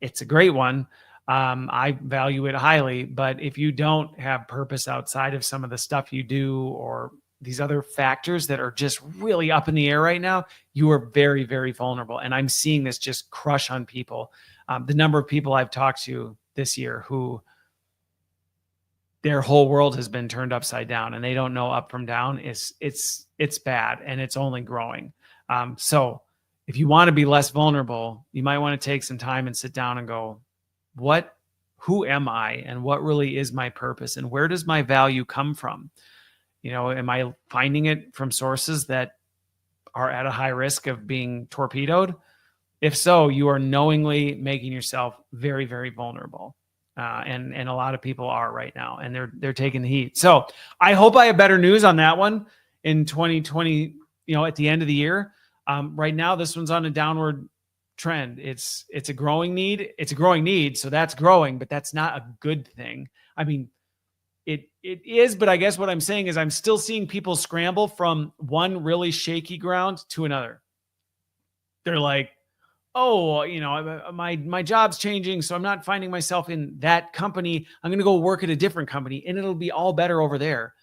It's a great one. I value it highly, but if you don't have purpose outside of some of the stuff you do, or these other factors that are just really up in the air right now, you are very, very vulnerable. And I'm seeing this just crush on people. The number of people I've talked to this year who their whole world has been turned upside down and they don't know up from down, it's bad, and it's only growing. So if you want to be less vulnerable, you might want to take some time and sit down and go, who am I, and what really is my purpose, and where does my value come from? Am I finding it from sources that are at a high risk of being torpedoed? If so, you are knowingly making yourself very, very vulnerable. And a lot of people are right now, and they're taking the heat. So I hope I have better news on that one in 2020. At the end of the year. Right now, this one's on a downward trend. It's a growing need. It's a growing need, so that's growing, but that's not a good thing. I mean, it is, but I guess what I'm saying is I'm still seeing people scramble from one really shaky ground to another. They're like, oh, my job's changing, so I'm not finding myself in that company. I'm going to go work at a different company, and it'll be all better over there.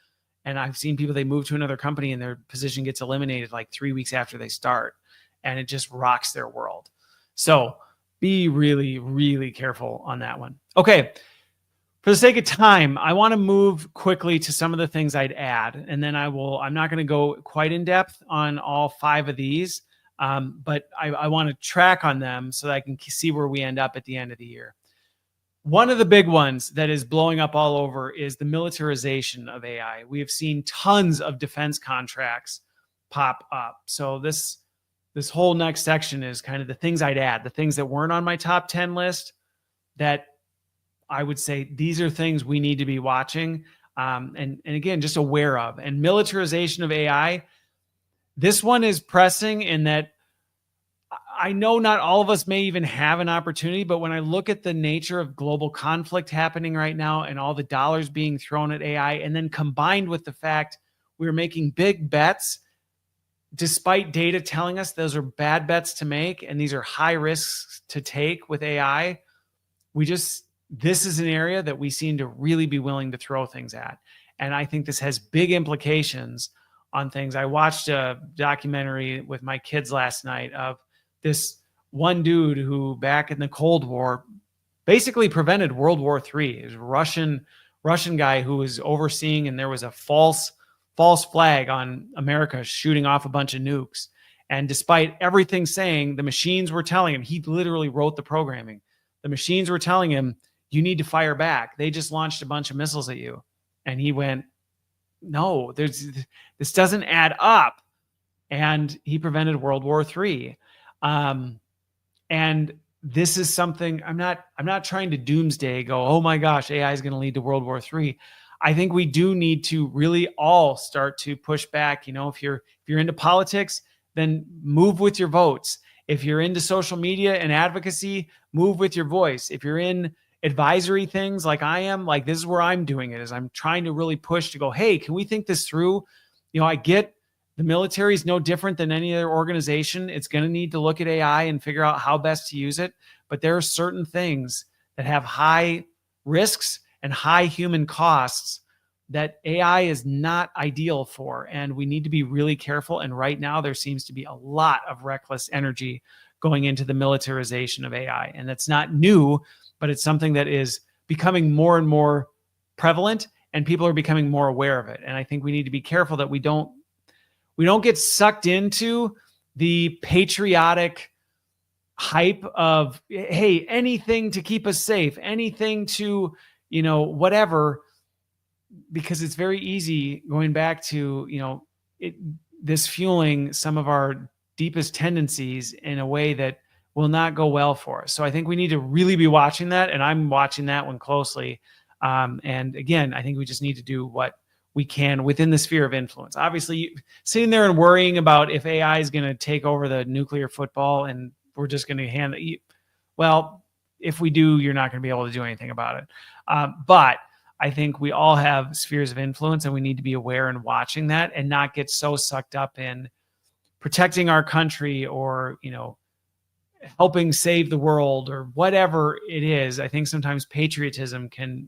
And I've seen people, they move to another company and their position gets eliminated like 3 weeks after they start, and it just rocks their world. So be really, really careful on that one. Okay. For the sake of time, I want to move quickly to some of the things I'd add, and then I'm not going to go quite in depth on all 5 of these. But I want to track on them so that I can see where we end up at the end of the year. One of the big ones that is blowing up all over is the militarization of AI. We have seen tons of defense contracts pop up. So this whole next section is kind of the things I'd add, the things that weren't on my top 10 list that I would say these are things we need to be watching and again, just aware of. And militarization of AI, this one is pressing in that I know not all of us may even have an opportunity, but when I look at the nature of global conflict happening right now and all the dollars being thrown at AI, and then combined with the fact we're making big bets, despite data telling us those are bad bets to make, and these are high risks to take with AI, this is an area that we seem to really be willing to throw things at. And I think this has big implications on things. I watched a documentary with my kids last night of this one dude who back in the Cold War basically prevented World War III. It was a Russian guy who was overseeing, and there was a false flag on America shooting off a bunch of nukes. And despite everything saying, the machines were telling him, he literally wrote the programming. The machines were telling him, you need to fire back. They just launched a bunch of missiles at you. And he went, no, this doesn't add up. And he prevented World War III. And this is something I'm not trying to doomsday go, oh my gosh, AI is going to lead to World War III. I think we do need to really all start to push back. If you're into politics, then move with your votes. If you're into social media and advocacy, move with your voice. If you're in advisory things like I am, like this is where I'm doing it, is I'm trying to really push to go, hey, can we think this through? I get the military is no different than any other organization. It's going to need to look at AI and figure out how best to use it. But there are certain things that have high risks and high human costs that AI is not ideal for. And we need to be really careful. And right now there seems to be a lot of reckless energy going into the militarization of AI. And that's not new, but it's something that is becoming more and more prevalent, and people are becoming more aware of it. And I think we need to be careful that we don't get sucked into the patriotic hype of, hey, anything to keep us safe, anything to, whatever, because it's very easy going back to, this fueling some of our deepest tendencies in a way that will not go well for us. So I think we need to really be watching that. And I'm watching that one closely. And again, I think we just need to do what we can within the sphere of influence. Obviously, sitting there and worrying about if AI is going to take over the nuclear football and we're just going to hand it. Well, if we do, you're not going to be able to do anything about it. But I think we all have spheres of influence, and we need to be aware and watching that and not get so sucked up in protecting our country or, helping save the world or whatever it is. I think sometimes patriotism can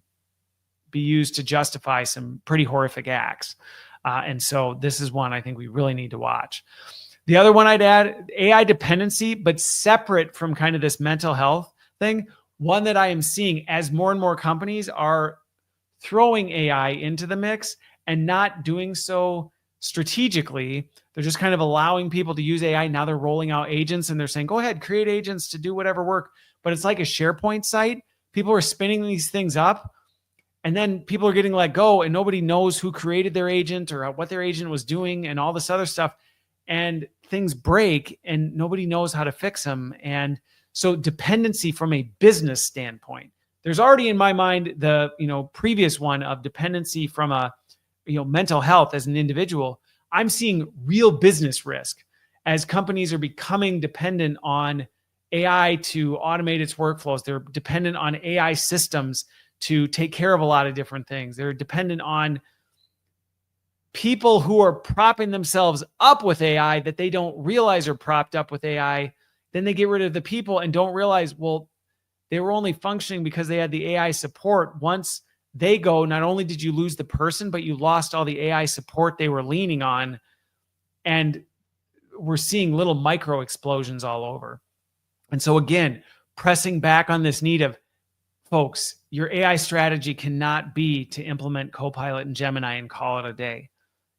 be used to justify some pretty horrific acts. And so this is one I think we really need to watch. The other one I'd add, AI dependency, but separate from kind of this mental health thing. One that I am seeing as more and more companies are throwing AI into the mix and not doing so strategically. They're just kind of allowing people to use AI. Now they're rolling out agents and they're saying, go ahead, create agents to do whatever work. But it's like a SharePoint site. People are spinning these things up, and then people are getting let go, and nobody knows who created their agent or what their agent was doing and all this other stuff. And things break and nobody knows how to fix them. And so dependency from a business standpoint, there's already in my mind the previous one of dependency from a mental health as an individual. I'm seeing real business risk as companies are becoming dependent on AI to automate its workflows. They're dependent on AI systems to take care of a lot of different things. They're dependent on people who are propping themselves up with AI that they don't realize are propped up with AI. Then they get rid of the people and don't realize, well, they were only functioning because they had the AI support. Once they go, not only did you lose the person, but you lost all the AI support they were leaning on. And we're seeing little micro explosions all over. And so again, pressing back on this need of, folks, your AI strategy cannot be to implement Copilot and Gemini and call it a day.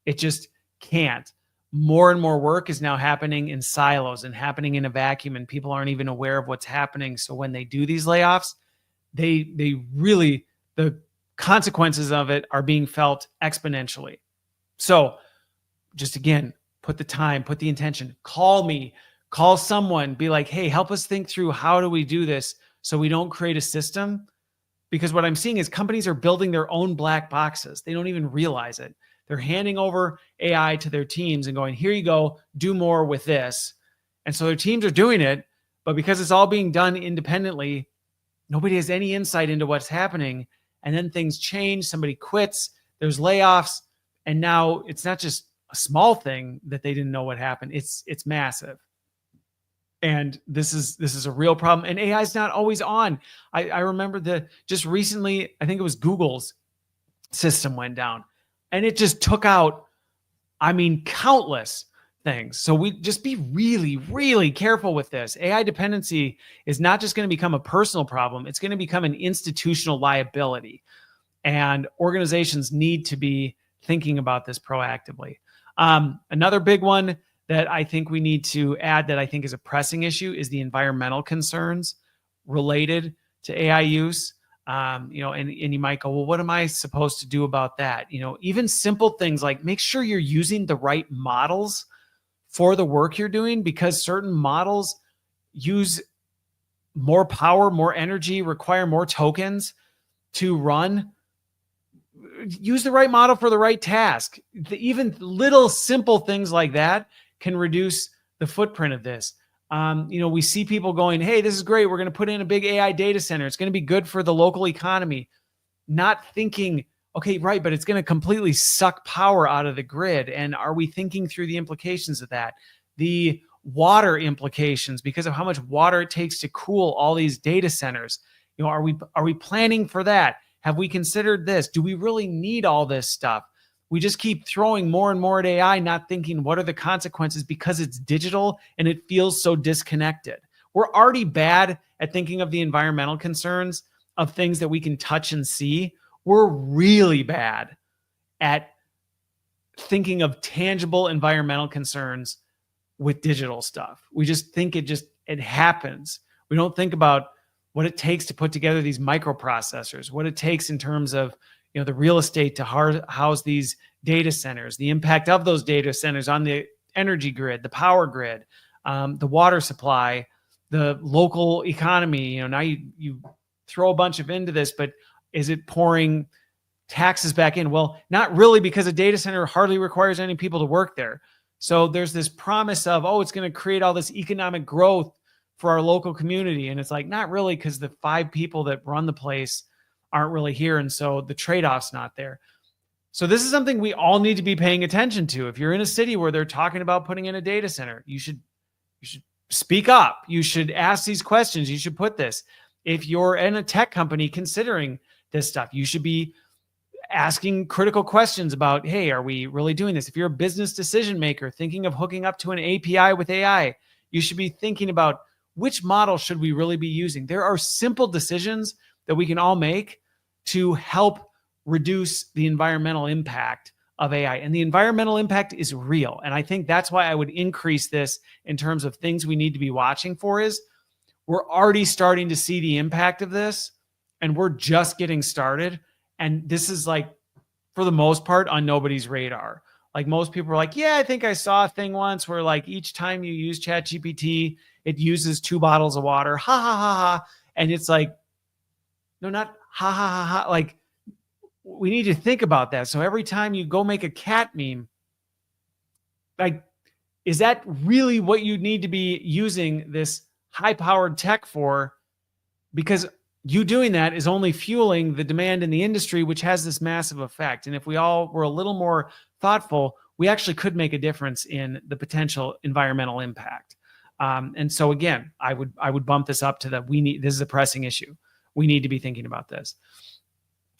It just can't. More and more work is now happening in silos and happening in a vacuum, and people aren't even aware of what's happening. So when they do these layoffs, they really, the consequences of it are being felt exponentially. So just again, put the time, put the intention, call me, call someone, be like, hey, help us think through how do we do this so we don't create a system. Because what I'm seeing is companies are building their own black boxes. They don't even realize it. They're handing over AI to their teams and going, here you go, do more with this. And so their teams are doing it, but because it's all being done independently, nobody has any insight into what's happening. And then things change, somebody quits, there's layoffs, and now it's not just a small thing that they didn't know what happened. It's massive. And this is a real problem. And AI is not always on. I remember just recently, I think it was Google's system went down and it just took out, countless things. So we just be really, really careful with this. AI dependency is not just going to become a personal problem. It's going to become an institutional liability. And organizations need to be thinking about this proactively. Another big one that I think we need to add that I think is a pressing issue is the environmental concerns related to AI use. And you might go, well, what am I supposed to do about that? Even simple things like make sure you're using the right models for the work you're doing, because certain models use more power, more energy, require more tokens to run. Use the right model for the right task. Even little simple things like that can reduce the footprint of this. We see people going, hey, this is great. We're going to put in a big AI data center. It's going to be good for the local economy. Not thinking, okay, right, but it's going to completely suck power out of the grid. And are we thinking through the implications of that? The water implications because of how much water it takes to cool all these data centers. Are we planning for that? Have we considered this? Do we really need all this stuff? We just keep throwing more and more at AI, not thinking what are the consequences because it's digital and it feels so disconnected. We're already bad at thinking of the environmental concerns of things that we can touch and see. We're really bad at thinking of tangible environmental concerns with digital stuff. We just think it happens. We don't think about what it takes to put together these microprocessors, what it takes in terms of the real estate to house these data centers, the impact of those data centers on the energy grid, the power grid, the water supply, the local economy. Now you throw a bunch of into this, but is it pouring taxes back in? Well, not really, because a data center hardly requires any people to work there. So there's this promise of, it's going to create all this economic growth for our local community. And it's like, not really, because the 5 people that run the place aren't really here. And so the trade-off's not there. So this is something we all need to be paying attention to. If you're in a city where they're talking about putting in a data center, you should speak up. You should ask these questions. You should put this. If you're in a tech company considering this stuff, you should be asking critical questions about, hey, are we really doing this? If you're a business decision maker thinking of hooking up to an API with AI, you should be thinking about which model should we really be using. There are simple decisions that we can all make to help reduce the environmental impact of AI. And the environmental impact is real. And I think that's why I would increase this in terms of things we need to be watching for. Is we're already starting to see the impact of this, and we're just getting started. And this is like, for the most part, on nobody's radar. Like most people are like, yeah, I think I saw a thing once where like each time you use ChatGPT, it uses 2 bottles of water. Ha ha ha ha. And it's like, No, not ha ha ha ha. Like, we need to think about that. So every time you go make a cat meme, like, is that really what you need to be using this high-powered tech for? Because you doing that is only fueling the demand in the industry, which has this massive effect. And if we all were a little more thoughtful, we actually could make a difference in the potential environmental impact. And so again, I would bump this up to this is a pressing issue. We need to be thinking about this.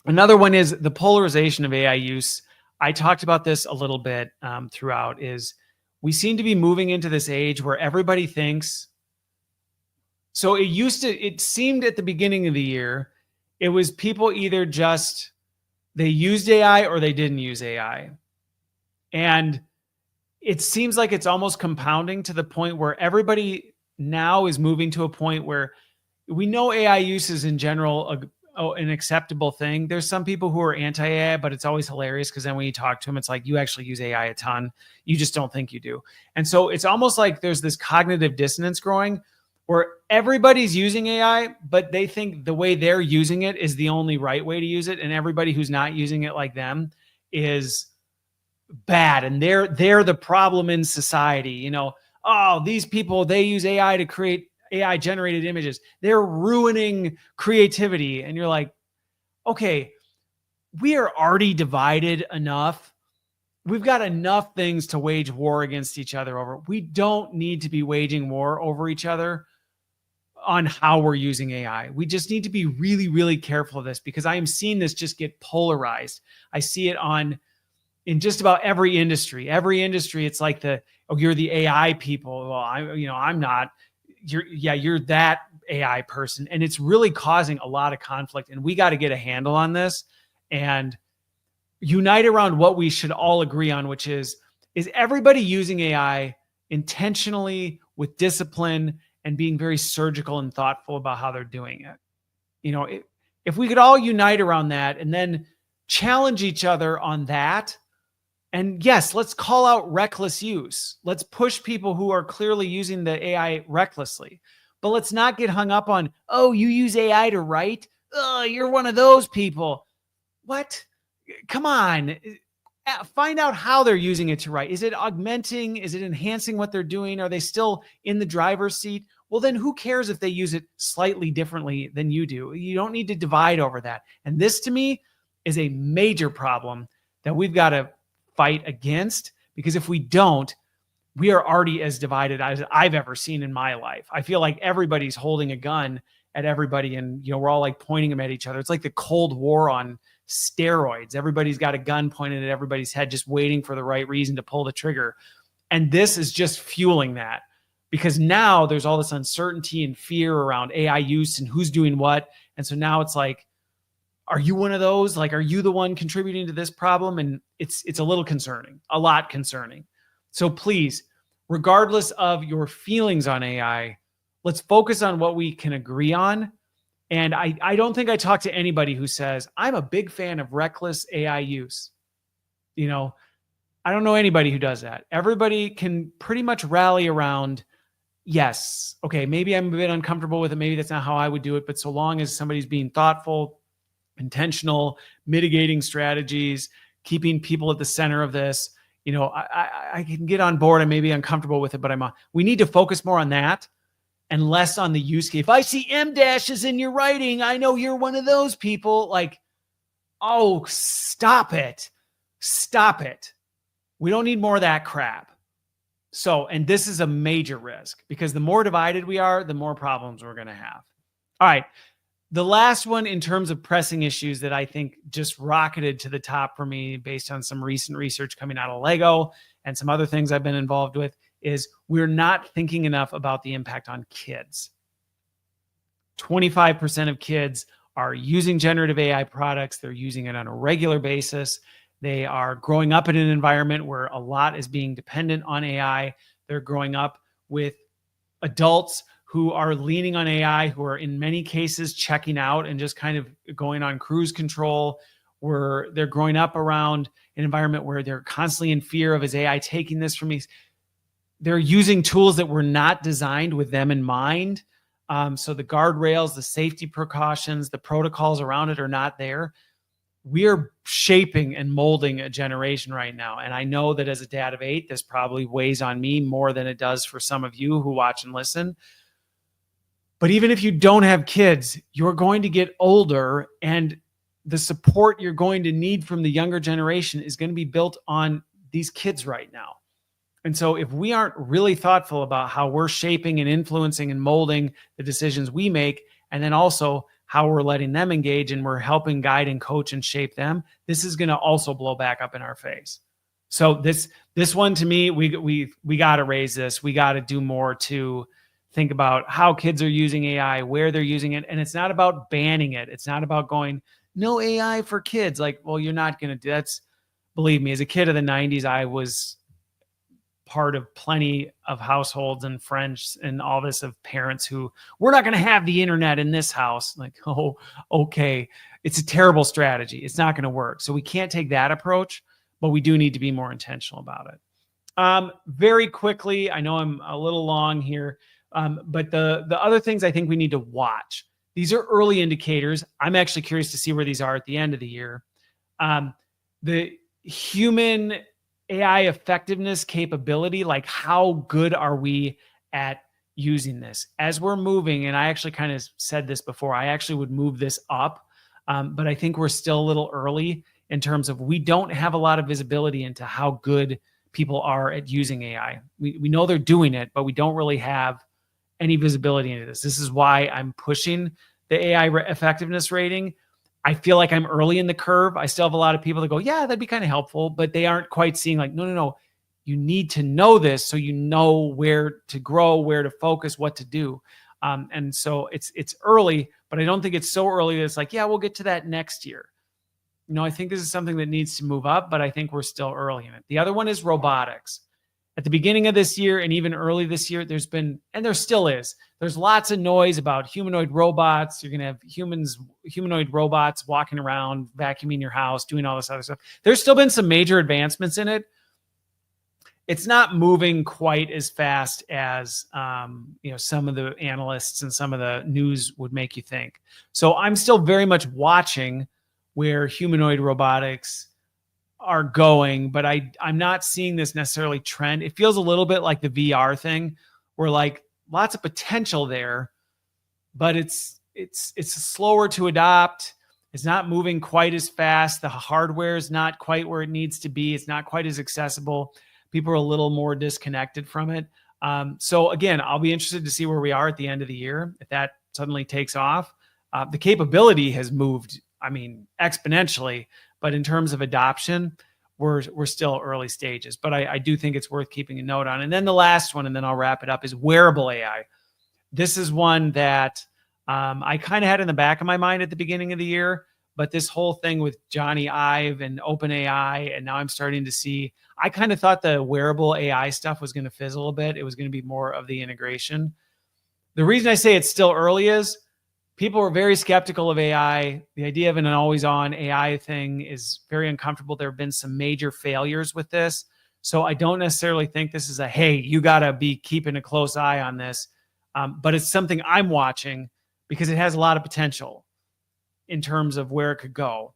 Another one is the polarization of AI use. I talked about this a little bit throughout. Is we seem to be moving into this age where everybody thinks. So it seemed at the beginning of the year, it was people either just, they used AI or they didn't use AI. And it seems like it's almost compounding to the point where everybody now is moving to a point where we know AI use is in general an acceptable thing. There's some people who are anti-AI, but it's always hilarious because then when you talk to them, it's like, you actually use AI a ton. You just don't think you do. And so it's almost like there's this cognitive dissonance growing where everybody's using AI, but they think the way they're using it is the only right way to use it. And everybody who's not using it like them is bad. And they're the problem in society. You know, oh, these people, they use AI to create AI generated images. They're ruining creativity. And you're like, okay, we are already divided enough. We've got enough things to wage war against each other over. We don't need to be waging war over each other on how we're using AI. We just need to be really, really careful of this, because I am seeing this just get polarized. I see it in just about every industry. Every industry, it's like you're the AI people. Well, I'm not. You're that AI person. And it's really causing a lot of conflict. And we got to get a handle on this and unite around what we should all agree on, which is everybody using AI intentionally with discipline and being very surgical and thoughtful about how they're doing it. You know, if we could all unite around that and then challenge each other on that. And yes, let's call out reckless use. Let's push people who are clearly using the AI recklessly. But let's not get hung up on, oh, you use AI to write? Oh, you're one of those people. What? Come on. Find out how they're using it to write. Is it augmenting? Is it enhancing what they're doing? Are they still in the driver's seat? Well, then who cares if they use it slightly differently than you do? You don't need to divide over that. And this, to me, is a major problem that we've got to fight against, because if we don't, we are already as divided as I've ever seen in my life. I feel like everybody's holding a gun at everybody, and we're all like pointing them at each other. It's like the Cold War on steroids. Everybody's got a gun pointed at everybody's head, just waiting for the right reason to pull the trigger. And this is just fueling that, because now there's all this uncertainty and fear around AI use and who's doing what. And so now it's like, are you one of those? Like, are you the one contributing to this problem? And it's a little concerning, a lot concerning. So please, regardless of your feelings on AI, let's focus on what we can agree on. And I don't think I talk to anybody who says, I'm a big fan of reckless AI use. I don't know anybody who does that. Everybody can pretty much rally around, yes, okay, maybe I'm a bit uncomfortable with it. Maybe that's not how I would do it. But so long as somebody's being thoughtful, intentional, mitigating strategies, keeping people at the center of this, I can get on board. I may be uncomfortable with it, but we need to focus more on that and less on the use case. If I see M dashes in your writing, I know you're one of those people. Like, oh, stop it. Stop it. We don't need more of that crap. So, and this is a major risk, because the more divided we are, the more problems we're going to have. All right. The last one in terms of pressing issues that I think just rocketed to the top for me based on some recent research coming out of Lego and some other things I've been involved with is we're not thinking enough about the impact on kids. 25% of kids are using generative AI products. They're using it on a regular basis. They are growing up in an environment where a lot is being dependent on AI. They're growing up with adults who are leaning on AI, who are in many cases checking out and just kind of going on cruise control, where they're growing up around an environment where they're constantly in fear of, is AI taking this from me? They're using tools that were not designed with them in mind. So the guardrails, the safety precautions, the protocols around it are not there. We are shaping and molding a generation right now. And I know that as a dad of 8, this probably weighs on me more than it does for some of you who watch and listen. But even if you don't have kids, you're going to get older, and the support you're going to need from the younger generation is going to be built on these kids right now. And so if we aren't really thoughtful about how we're shaping and influencing and molding the decisions we make, and then also how we're letting them engage and we're helping guide and coach and shape them, this is going to also blow back up in our face. So this one, to me, we got to raise this. We got to do more to think about how kids are using AI, where they're using it. And it's not about banning it. It's not about going, no AI for kids. Like, well, you're not going to do that's, believe me, as a kid of the 90s, I was part of plenty of households and friends and all this of parents who, we're not going to have the internet in this house. Like, oh, okay. It's a terrible strategy. It's not going to work. So we can't take that approach, but we do need to be more intentional about it. Very quickly, I know I'm a little long here, but the other things I think we need to watch, these are early indicators. I'm actually curious to see where these are at the end of the year. The human AI effectiveness capability, like how good are we at using this as we're moving? And I actually kind of said this before, I actually would move this up. But I think we're still a little early in terms of, we don't have a lot of visibility into how good people are at using AI. We know they're doing it, but we don't really have any visibility into this. This is why I'm pushing the AI effectiveness rating. I feel like I'm early in the curve. I still have a lot of people that go, yeah, that'd be kind of helpful, but they aren't quite seeing like, no. You need to know this so you know where to grow, where to focus, what to do. And so it's early, but I don't think it's so early that it's like, yeah, we'll get to that next year. I think this is something that needs to move up, but I think we're still early in it. The other one is robotics. At the beginning of this year and even early this year, there's been, and there still is, there's lots of noise about humanoid robots. You're going to have humanoid robots walking around, vacuuming your house, doing all this other stuff. There's still been some major advancements in it. It's not moving quite as fast as some of the analysts and some of the news would make you think. So I'm still very much watching where humanoid robotics are going, but I'm not seeing this necessarily trend. It feels a little bit like the VR thing, where like lots of potential there, but it's slower to adopt. It's not moving quite as fast. The hardware is not quite where it needs to be. It's not quite as accessible. People are a little more disconnected from it. So again, I'll be interested to see where we are at the end of the year. If that suddenly takes off, the capability has moved, exponentially, but in terms of adoption, we're still early stages. But I do think it's worth keeping a note on. And then the last one, and then I'll wrap it up, is wearable AI. This is one that I kind of had in the back of my mind at the beginning of the year, but this whole thing with Johnny Ive and OpenAI, and now I'm starting to see, I kind of thought the wearable AI stuff was going to fizzle a bit. It was going to be more of the integration. The reason I say it's still early is people are very skeptical of AI. The idea of an always-on AI thing is very uncomfortable. There have been some major failures with this. So I don't necessarily think this is a, hey, you got to be keeping a close eye on this. But it's something I'm watching because it has a lot of potential in terms of where it could go.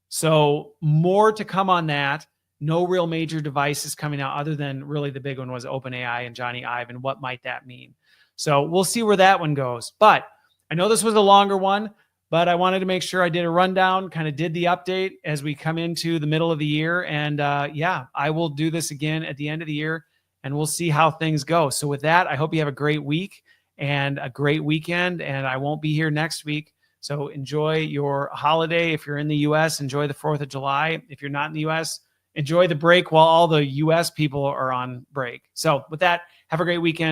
So more to come on that. No real major devices coming out other than really the big one was OpenAI and Johnny Ive, and what might that mean? So we'll see where that one goes. But I know this was a longer one, but I wanted to make sure I did a rundown, kind of did the update as we come into the middle of the year. And I will do this again at the end of the year, and we'll see how things go. So with that, I hope you have a great week and a great weekend, and I won't be here next week. So enjoy your holiday. If you're in the U.S., enjoy the 4th of July. If you're not in the U.S., enjoy the break while all the U.S. people are on break. So with that, have a great weekend.